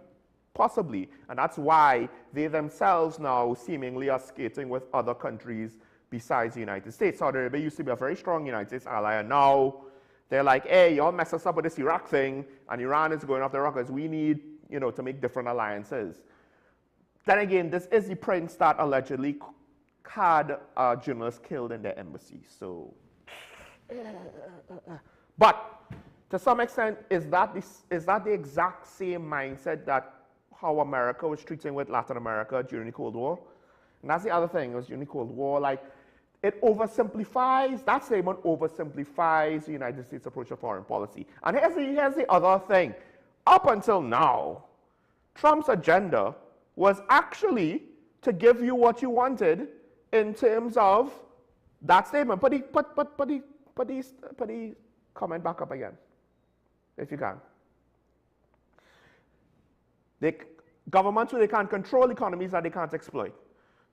Possibly. And that's why they themselves now seemingly are skating with other countries besides the United States. Saudi Arabia used to be a very strong United States ally, and now they're like, hey, y'all mess us up with this Iraq thing, and Iran is going after Iraq because we need, to make different alliances. Then again, this is the prince that allegedly had a journalist killed in their embassy. So, but to some extent, is that the exact same mindset that how America was treating with Latin America during the Cold War? And that's the other thing, was during the Cold War, it oversimplifies, that statement oversimplifies the United States approach to foreign policy. And here's the other thing. Up until now, Trump's agenda was actually to give you what you wanted in terms of that statement. Put the comment back up again, if you can. Governments who they can't control, economies that they can't exploit.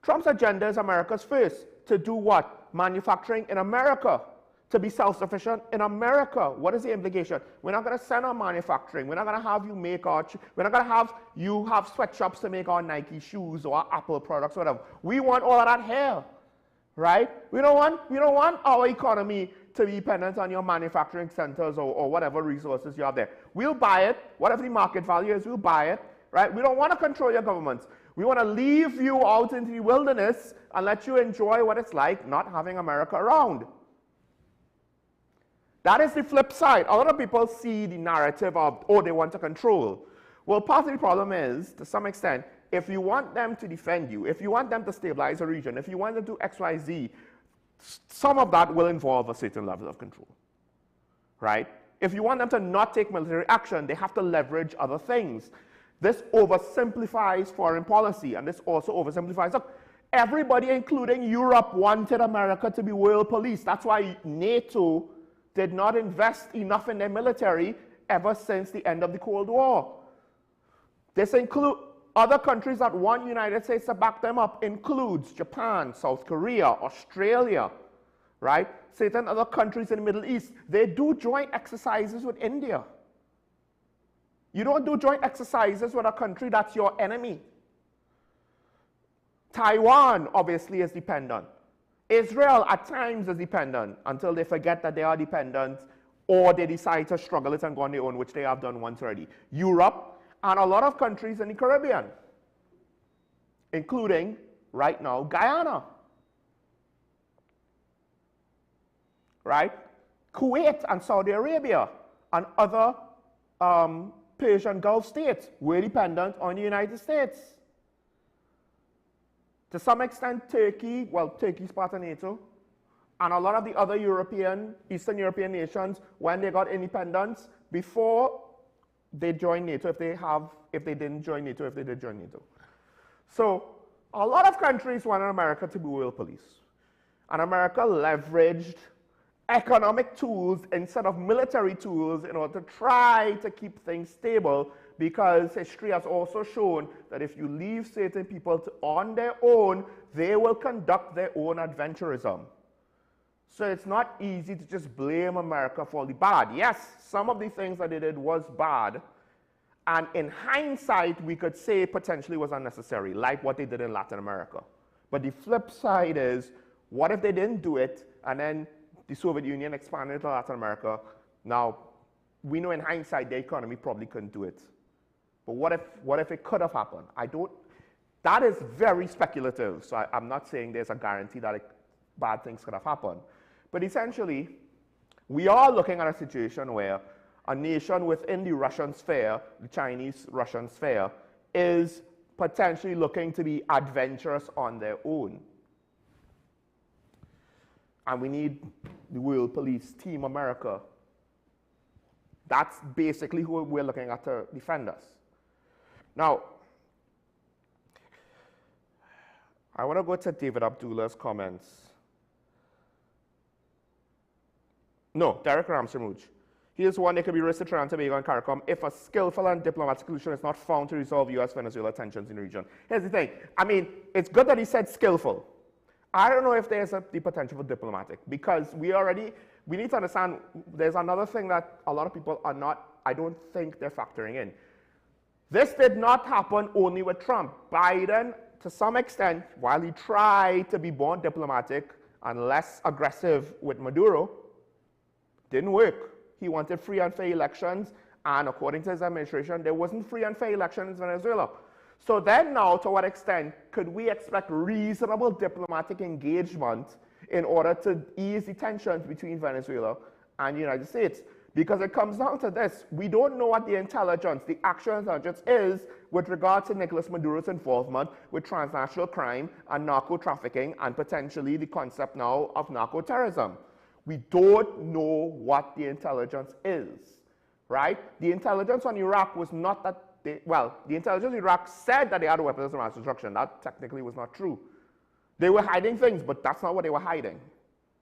Trump's agenda is America's first. To do what? Manufacturing in America. To be self-sufficient in America. What is the implication? We're not going to send our manufacturing. We're not going to have you make our... We're not going to have you have sweatshops to make our Nike shoes or our Apple products, whatever. We want all of that here, right? We don't want our economy to be dependent on your manufacturing centers or whatever resources you have there. We'll buy it. Whatever the market value is, we'll buy it, right? We don't want to control your governments. We want to leave you out into the wilderness and let you enjoy what it's like not having America around. That is the flip side. A lot of people see the narrative of, oh, they want to control. Well, part of the problem is, to some extent, if you want them to defend you, if you want them to stabilize a region, if you want them to do X, Y, Z, some of that will involve a certain level of control, right? If you want them to not take military action, they have to leverage other things. This oversimplifies foreign policy, and this also oversimplifies. Look, everybody, including Europe, wanted America to be world police. That's why NATO did not invest enough in their military ever since the end of the Cold War. This includes other countries that want the United States to back them up, includes Japan, South Korea, Australia, right? Certain other countries in the Middle East. They do joint exercises with India. You don't do joint exercises with a country that's your enemy. Taiwan, obviously, is dependent. Israel, at times, is dependent until they forget that they are dependent or they decide to struggle it and go on their own, which they have done once already. Europe and a lot of countries in the Caribbean, including, right now, Guyana. Right? Kuwait and Saudi Arabia and other Persian Gulf states were dependent on the United States. To some extent, Turkey, well, Turkey's part of NATO, and a lot of the other Eastern European nations, when they got independence, before they joined NATO, if they didn't join NATO, if they did join NATO. So, a lot of countries wanted America to be world police. And America leveraged economic tools instead of military tools in order to try to keep things stable, because history has also shown that if you leave certain people on their own, they will conduct their own adventurism. So it's not easy to just blame America for the bad. Yes, some of the things that they did was bad, and in hindsight, we could say potentially was unnecessary, like what they did in Latin America. But the flip side is, what if they didn't do it, and then the Soviet Union expanded to Latin America? Now, we know in hindsight the economy probably couldn't do it. But what if it could have happened? That is very speculative, so I'm not saying there's a guarantee that bad things could have happened. But essentially, we are looking at a situation where a nation within the Russian sphere, the Chinese-Russian sphere, is potentially looking to be adventurous on their own. And we need the world police, Team America. That's basically who we're looking at to defend us. Now, I want to go to David Abdullah's comments. No, Derek Ramsey-Rouge. Here's one: there could be risk to Trinidad and Tobago and CARICOM if a skillful and diplomatic solution is not found to resolve U.S.-Venezuela tensions in the region. Here's the thing. I mean, it's good that he said skillful. I don't know if there's the potential for diplomatic, because we need to understand there's another thing that a lot of people are not, I don't think they're factoring in. This did not happen only with Trump. Biden, to some extent, while he tried to be more diplomatic and less aggressive with Maduro, didn't work. He wanted free and fair elections, and according to his administration, there wasn't free and fair elections in Venezuela. So then now, to what extent could we expect reasonable diplomatic engagement in order to ease the tensions between Venezuela and the United States? Because it comes down to this: we don't know what the intelligence, the actual intelligence is with regard to Nicolas Maduro's involvement with transnational crime and narco trafficking, and potentially the concept now of narco-terrorism. We don't know what the intelligence is, right? The intelligence on Iraq was not that the intelligence in Iraq said that they had weapons of mass destruction. That technically was not true. They were hiding things, but that's not what they were hiding.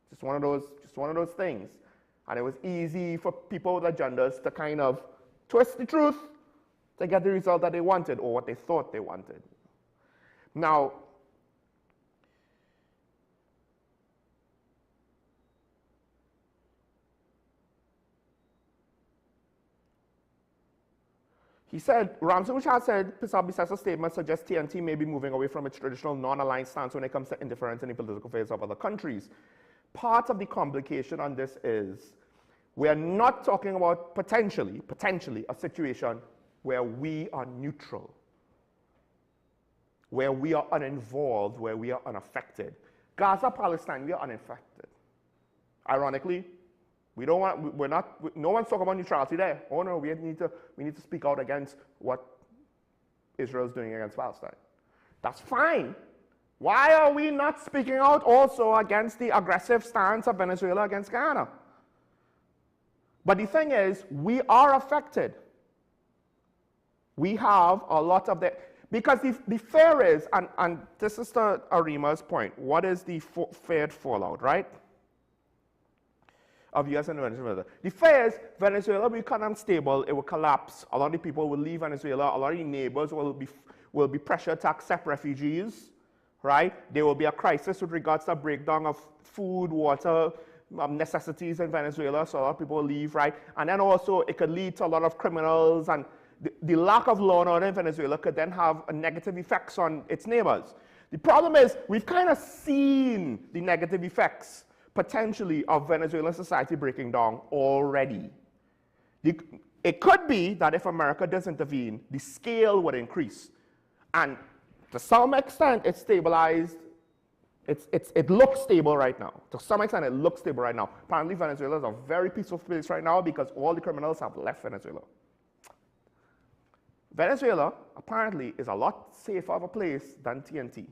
Just one of those things. And it was easy for people with agendas to kind of twist the truth to get the result that they wanted, or what they thought they wanted. Now, he said, Ramsey-Rouge has said, Bissau-Bissau's statement suggests TNT may be moving away from its traditional non-aligned stance when it comes to interference in the political affairs of other countries. Part of the complication on this is we are not talking about potentially a situation where we are neutral. where we are uninvolved, where we are unaffected. Gaza, Palestine, we are unaffected. Ironically, we don't want, we're not, no one's talking about neutrality there. Oh no, we need to speak out against what Israel's doing against Palestine. That's fine. Why are we not speaking out also against the aggressive stance of Venezuela against Guyana? But the thing is, we are affected. We have a lot of the, because the fear is, and this is the Arima's point, what is the feared fallout, right? Of US and Venezuela. The fear is Venezuela will become unstable, it will collapse, a lot of the people will leave Venezuela, a lot of the neighbors will be pressured to accept refugees, right? There will be a crisis with regards to breakdown of food, water, necessities in Venezuela, so a lot of people will leave, right? And then also it could lead to a lot of criminals, and the lack of law and order in Venezuela could then have a negative effects on its neighbors. The problem is we've kind of seen the negative effects potentially of Venezuelan society breaking down already. It could be that if America does intervene, the scale would increase. And to some extent, it's stabilized. It looks stable right now. To some extent, it looks stable right now. Apparently, Venezuela is a very peaceful place right now because all the criminals have left Venezuela. Venezuela, apparently, is a lot safer of a place than TNT.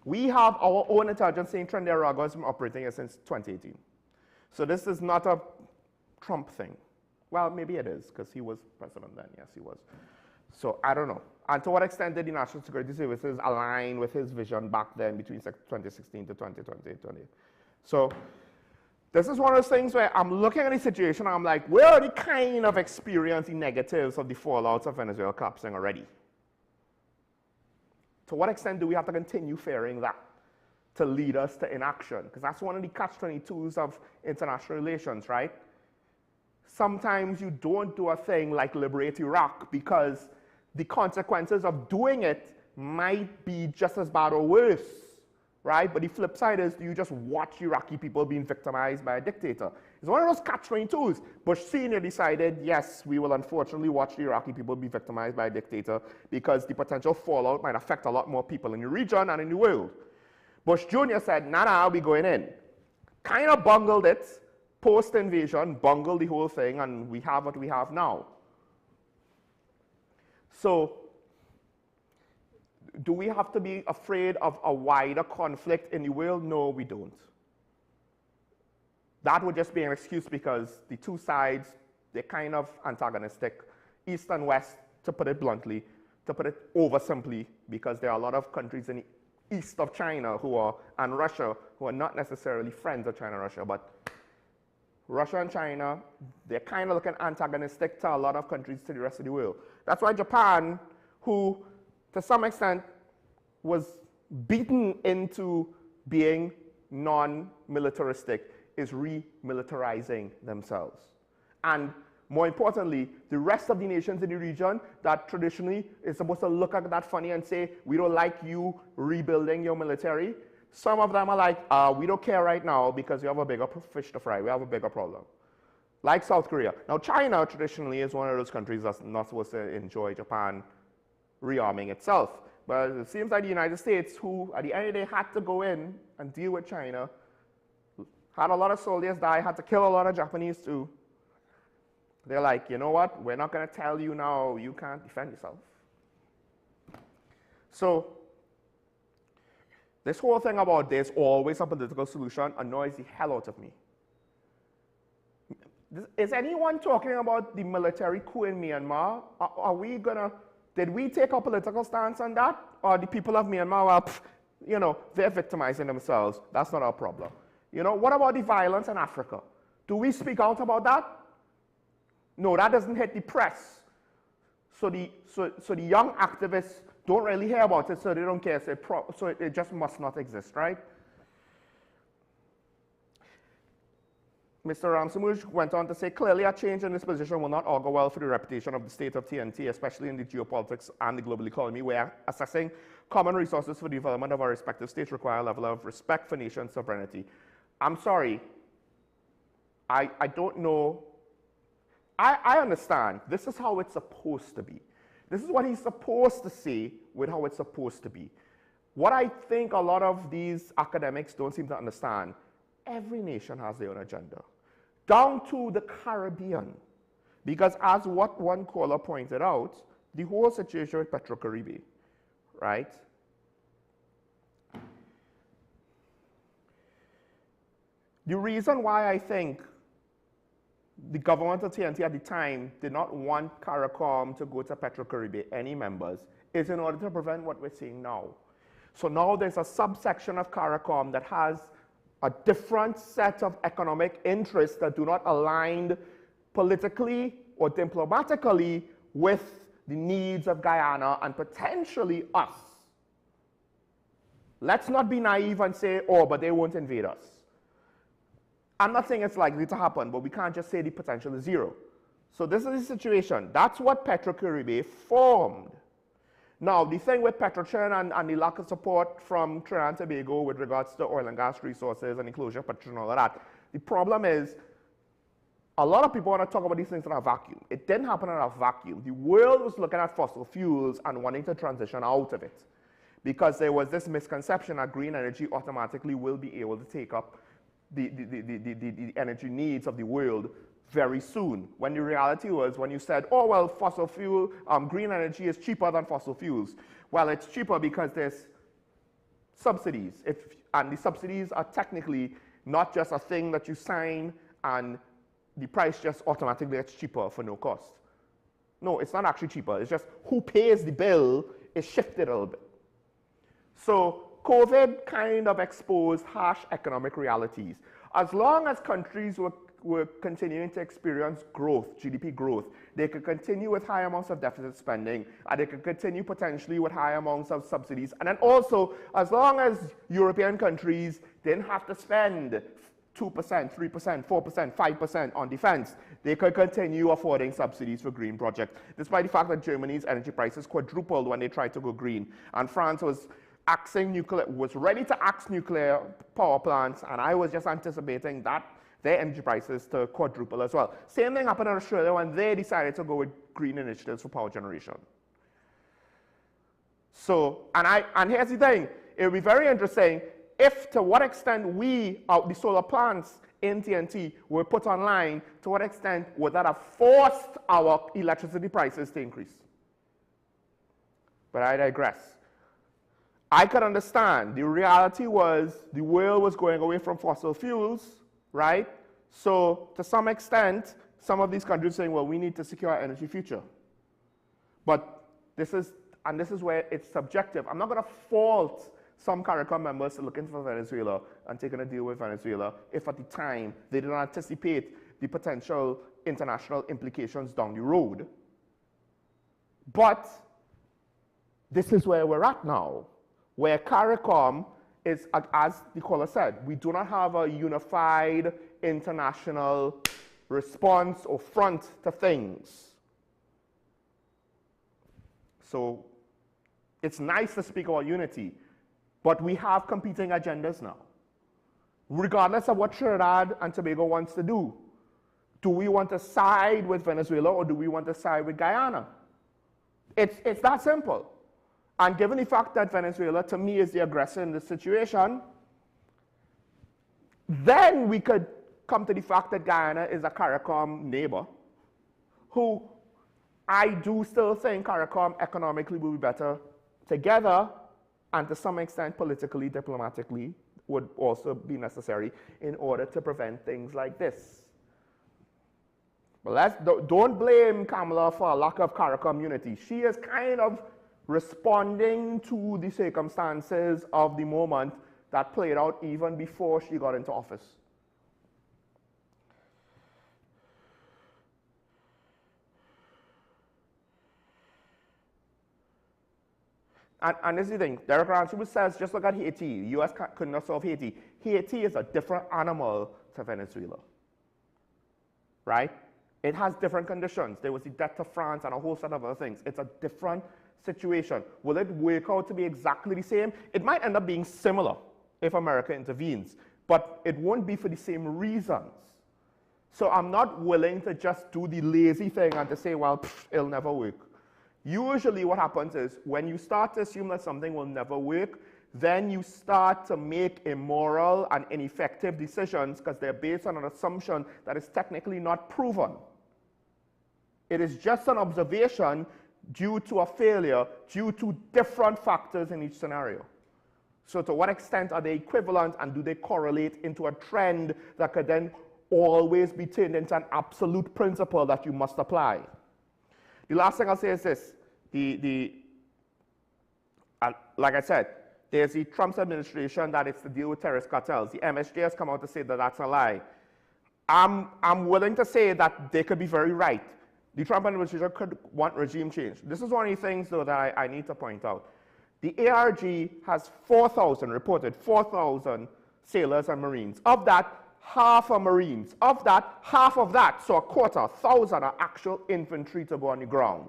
We have our own intelligence saying Trinidad has been operating here since 2018. So this is not a Trump thing. Well, maybe it is, because he was president then. Yes, he was. So I don't know. And to what extent did the National Security Services align with his vision back then between 2016 to 2020? So this is one of those things where I'm looking at the situation and I'm like, we're already kind of experiencing negatives of the fallouts of Venezuela collapsing already. To what extent do we have to continue fearing that to lead us to inaction? Because that's one of the catch-22s of international relations, right? Sometimes you don't do a thing like liberate Iraq because the consequences of doing it might be just as bad or worse, right? But the flip side is you just watch Iraqi people being victimized by a dictator. It's one of those catch-22s. Bush Sr. decided, yes, we will unfortunately watch the Iraqi people be victimized by a dictator because the potential fallout might affect a lot more people in the region and in the world. Bush Jr. said, nah, we're going in. Kind of bungled it. Post-invasion, bungled the whole thing, and we have what we have now. So, do we have to be afraid of a wider conflict in the world? No, we don't. That would just be an excuse because the two sides, they're kind of antagonistic. East and West, to put it bluntly, to put it oversimply, because there are a lot of countries in the east of China and Russia who are not necessarily friends of China and Russia, but Russia and China, they're kind of looking antagonistic to a lot of countries to the rest of the world. That's why Japan, who to some extent was beaten into being non-militaristic, is remilitarizing themselves. And more importantly, the rest of the nations in the region that traditionally is supposed to look at that funny and say, we don't like you rebuilding your military, some of them are like, we don't care right now because we have a bigger fish to fry. We have a bigger problem. Like South Korea. Now, China traditionally is one of those countries that's not supposed to enjoy Japan rearming itself. But it seems like the United States, who at the end of the day had to go in and deal with China, had a lot of soldiers die, had to kill a lot of Japanese too. They're like, you know what? We're not going to tell you now you can't defend yourself. So, this whole thing about there's always a political solution annoys the hell out of me. Is anyone talking about the military coup in Myanmar? Are we gonna, did we take a political stance on that? Or the people of Myanmar, well, they're victimizing themselves. That's not our problem. What about the violence in Africa? Do we speak out about that? No, that doesn't hit the press. So the young activists don't really hear about it, so they don't care. So it just must not exist, right? Mr. Ramsamuj went on to say, clearly a change in this position will not augur well for the reputation of the state of TNT, especially in the geopolitics and the global economy, where assessing common resources for the development of our respective states require a level of respect for nation sovereignty. I'm sorry, I don't know. I understand. This is how it's supposed to be. This is what he's supposed to say with how it's supposed to be. What I think a lot of these academics don't seem to understand, every nation has their own agenda, down to the Caribbean. Because as what one caller pointed out, the whole situation with Petrocaribe, right? The reason why I think the government of TNT at the time did not want CARICOM to go to Petrocaribe, any members, is in order to prevent what we're seeing now. So now there's a subsection of CARICOM that has a different set of economic interests that do not align politically or diplomatically with the needs of Guyana and potentially us. Let's not be naive and say, oh, but they won't invade us. I'm not saying it's likely to happen, but we can't just say the potential is zero. So this is the situation. That's what Petrocaribe formed. Now, the thing with Petrotrin and the lack of support from Trinidad and Tobago with regards to oil and gas resources and the closure of Petrotrin and all of that, the problem is a lot of people want to talk about these things in a vacuum. It didn't happen in a vacuum. The world was looking at fossil fuels and wanting to transition out of it because there was this misconception that green energy automatically will be able to take up the energy needs of the world very soon. When the reality was, when you said, oh, well, fossil fuel, green energy is cheaper than fossil fuels. Well, it's cheaper because there's subsidies. And the subsidies are technically not just a thing that you sign and the price just automatically gets cheaper for no cost. No, it's not actually cheaper. It's just who pays the bill is shifted a little bit. So COVID kind of exposed harsh economic realities. As long as countries were continuing to experience growth, GDP growth, they could continue with high amounts of deficit spending, and they could continue potentially with high amounts of subsidies. And then also, as long as European countries didn't have to spend 2%, 3%, 4%, 5% on defense, they could continue affording subsidies for green projects, despite the fact that Germany's energy prices quadrupled when they tried to go green. And France was ready to axe nuclear power plants, and I was just anticipating that their energy prices to quadruple as well. Same thing happened in Australia when they decided to go with green initiatives for power generation. So, and here's the thing, it would be very interesting if to what extent the solar plants in TNT were put online, to what extent would that have forced our electricity prices to increase? But I digress. I could understand. The reality was the world was going away from fossil fuels, right? So to some extent, some of these countries saying, well, we need to secure our energy future. But this is where it's subjective. I'm not going to fault some CARICOM members looking for Venezuela and taking a deal with Venezuela if at the time they did not anticipate the potential international implications down the road. But this is where we're at now, where CARICOM is, as the caller said, we do not have a unified international response or front to things. So it's nice to speak about unity, but we have competing agendas now. Regardless of what Trinidad and Tobago wants to do we want to side with Venezuela or do we want to side with Guyana? It's that simple. And given the fact that Venezuela, to me, is the aggressor in this situation, then we could come to the fact that Guyana is a CARICOM neighbor, who I do still think CARICOM economically will be better together, and to some extent politically, diplomatically, would also be necessary in order to prevent things like this. But don't blame Kamala for a lack of CARICOM unity. She is kind of responding to the circumstances of the moment that played out even before she got into office. And this is the thing, Derek Ransom says, just look at Haiti. The U.S. could not solve Haiti. Haiti is a different animal to Venezuela, right? It has different conditions. There was the debt to France and a whole set of other things. It's a different situation. Will it work out to be exactly the same? It might end up being similar if America intervenes, but it won't be for the same reasons. So I'm not willing to just do the lazy thing and to say, well, it'll never work. Usually what happens is when you start to assume that something will never work, then you start to make immoral and ineffective decisions because they're based on an assumption that is technically not proven. It is just an observation due to a failure, due to different factors in each scenario. So to what extent are they equivalent, and do they correlate into a trend that could then always be turned into an absolute principle that you must apply? The last thing I'll say is this. Like I said, there's the Trump administration that is to deal with terrorist cartels. The MSJ has come out to say that that's a lie. I'm willing to say that they could be very right. The Trump administration could want regime change. This is one of the things, though, that I need to point out. The ARG has 4,000, reported 4,000 sailors and Marines. Of that, half are Marines. Of that, half of that, so a quarter, 1,000 are actual infantry to go on the ground.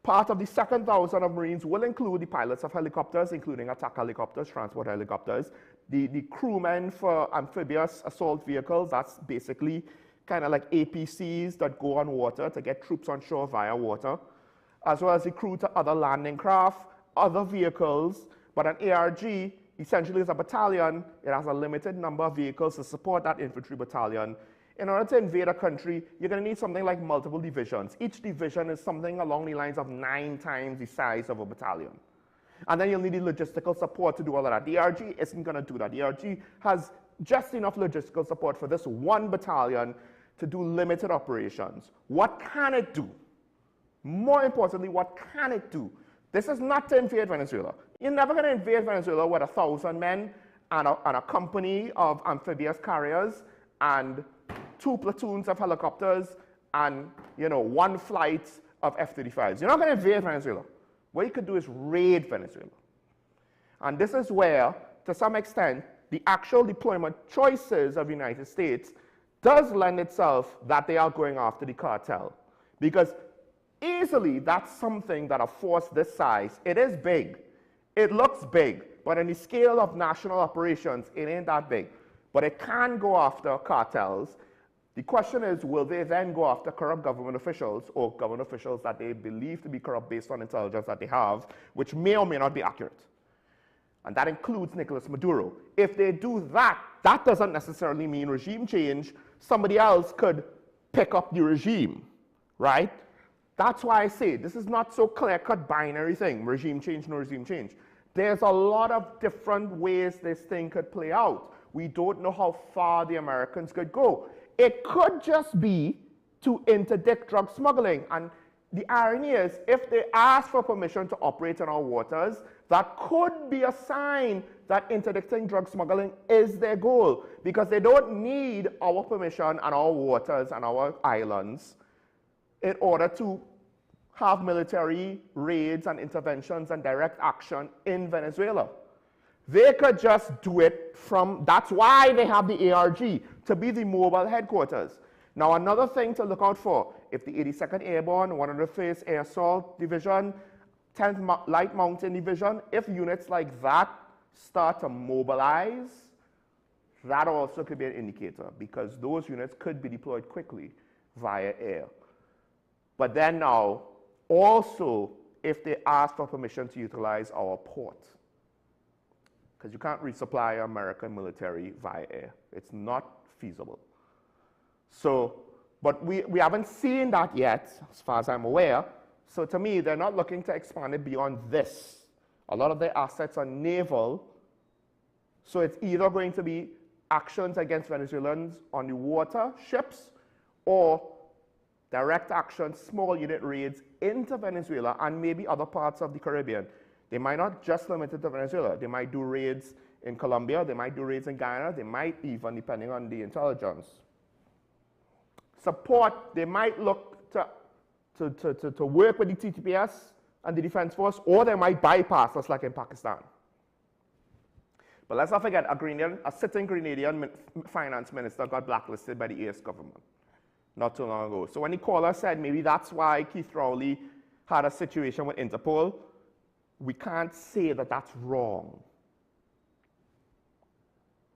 Part of the second 1,000 of Marines will include the pilots of helicopters, including attack helicopters, transport helicopters, the crewmen for amphibious assault vehicles, that's basically kind of like APCs that go on water to get troops on shore via water, as well as the crew to other landing craft, other vehicles. But an ARG essentially is a battalion. It has a limited number of vehicles to support that infantry battalion. In order to invade a country, you're going to need something like multiple divisions. Each division is something along the lines of 9 times the size of a battalion. And then you'll need the logistical support to do all of that. The ARG isn't going to do that. The ARG has just enough logistical support for this one battalion to do limited operations. What can it do? More importantly, what can it do? This is not to invade Venezuela. You're never going to invade Venezuela with 1,000 men and a company of amphibious carriers and 2 platoons of helicopters and 1 flight of F-35s. You're not going to invade Venezuela. What you could do is raid Venezuela. And this is where, to some extent, the actual deployment choices of the United States does lend itself that they are going after the cartel. Because easily that's something that a force this size, it is big. It looks big, but in the scale of national operations, it ain't that big. But it can go after cartels. The question is, will they then go after corrupt government officials or government officials that they believe to be corrupt based on intelligence that they have, which may or may not be accurate? And that includes Nicolas Maduro. If they do that, that doesn't necessarily mean regime change. Somebody else could pick up the regime, right? That's why I say this is not so clear-cut binary thing, regime change, no regime change. There's a lot of different ways this thing could play out. We don't know how far the Americans could go. It could just be to interdict drug smuggling. And the irony is, if they ask for permission to operate in our waters, that could be a sign that interdicting drug smuggling is their goal, because they don't need our permission and our waters and our islands in order to have military raids and interventions and direct action in Venezuela. They could just do it from, that's why they have the ARG, to be the mobile headquarters. Now, another thing to look out for, if the 82nd Airborne, 101st Air Assault Division, 10th Light Mountain Division, if units like that start to mobilize, that also could be an indicator, because those units could be deployed quickly via air. But then now, also, if they ask for permission to utilize our port, because you can't resupply American military via air. It's not feasible. So, but we haven't seen that yet, as far as I'm aware. So to me, they're not looking to expand it beyond this. A lot of their assets are naval. So it's either going to be actions against Venezuelans on the water, ships, or direct action, small unit raids into Venezuela and maybe other parts of the Caribbean. They might not just limit it to Venezuela. They might do raids in Colombia. They might do raids in Guyana. They might even, depending on the intelligence. Support, they might look to work with the TTPS and the Defense Force, or they might bypass us like in Pakistan. But let's not forget, a sitting Grenadian finance minister got blacklisted by the AS government not too long ago. So when the caller said maybe that's why Keith Rowley had a situation with Interpol, we can't say that that's wrong.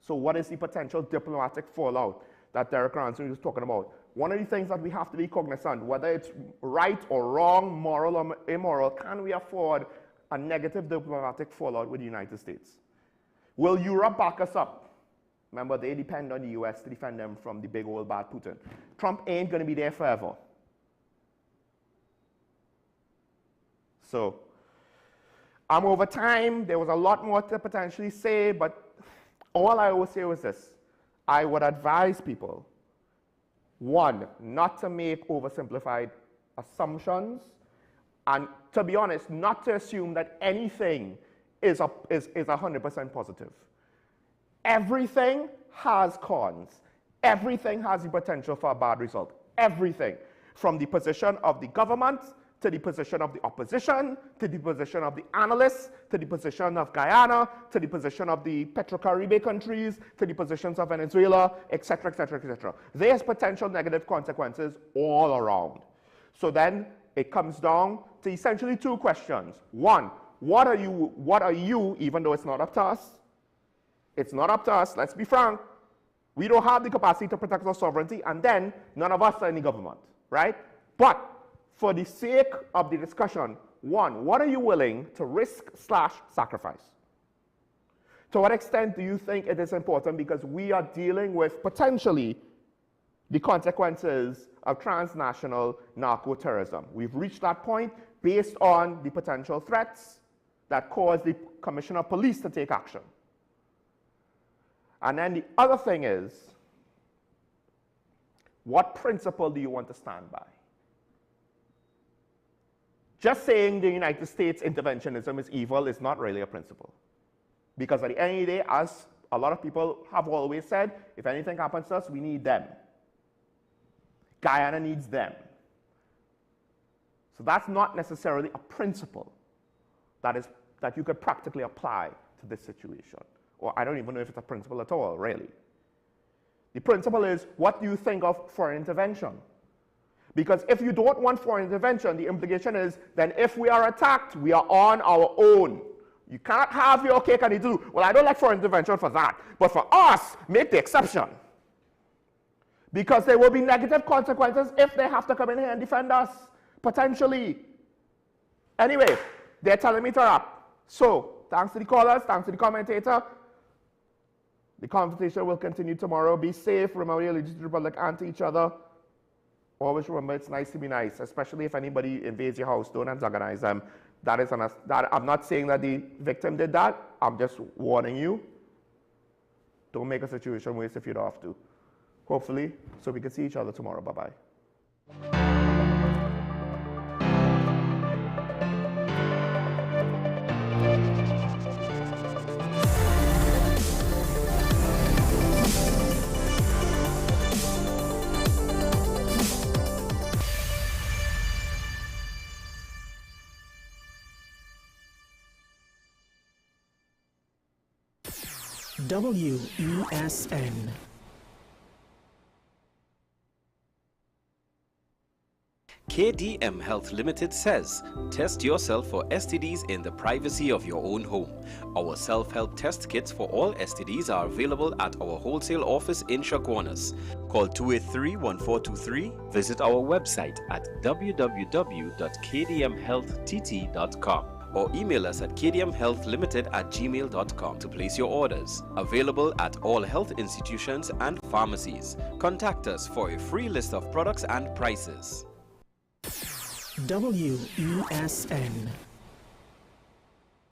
So what is the potential diplomatic fallout? that Derek Ransom was talking about, one of the things that we have to be cognizant, whether it's right or wrong, moral or immoral, can we afford a negative diplomatic fallout with the United States? Will Europe back us up? Remember, they depend on the US to defend them from the big old bad Putin. Trump ain't going to be there forever. So, over time, there was a lot more to potentially say, but all I would say was this. I would advise people, one, not to make oversimplified assumptions, and to be honest, not to assume that anything is 100% positive. Everything has cons. Everything has the potential for a bad result. Everything. From the position of the government, to the position of the opposition, to the position of the analysts, to the position of Guyana, to the position of the Petro-Caribbean countries, to the positions of Venezuela, etc., etc., etc. There's potential negative consequences all around. So then it comes down to essentially two questions. One, what are you, even though it's not up to us? It's not up to us, let's be frank. We don't have the capacity to protect our sovereignty, and then none of us are in the government, right? But for the sake of the discussion, one, what are you willing to risk/sacrifice? To what extent do you think it is important, because we are dealing with potentially the consequences of transnational narco-terrorism? We've reached that point based on the potential threats that cause the Commissioner of Police to take action. And then the other thing is, what principle do you want to stand by? Just saying the United States interventionism is evil is not really a principle. Because at the end of the day, as a lot of people have always said, if anything happens to us, we need them. Guyana needs them. So that's not necessarily a principle that you could practically apply to this situation. Or I don't even know if it's a principle at all, really. The principle is, what do you think of foreign intervention? Because if you don't want foreign intervention, the implication is, then if we are attacked, we are on our own. You cannot have your cake and eat it too. Well, I don't like foreign intervention for that. But for us, make the exception. Because there will be negative consequences if they have to come in here and defend us, potentially. Anyway, they're telling me to wrap. So, thanks to the callers, thanks to the commentator. The conversation will continue tomorrow. Be safe. Remember your allegiance to the Republic and to each other. Always remember, it's nice to be nice, especially if anybody invades your house. Don't antagonize them. I'm not saying that the victim did that. I'm just warning you. Don't make a situation worse if you don't have to. Hopefully, so we can see each other tomorrow. Bye-bye. WESN. KDM Health Limited says, test yourself for STDs in the privacy of your own home. Our self-help test kits for all STDs are available at our wholesale office in Chaguanas. Call 283-1423. Visit our website at www.kdmhealtht.com or email us at kdmhealthlimited@gmail.com to place your orders. Available at all health institutions and pharmacies. Contact us for a free list of products and prices. WESN.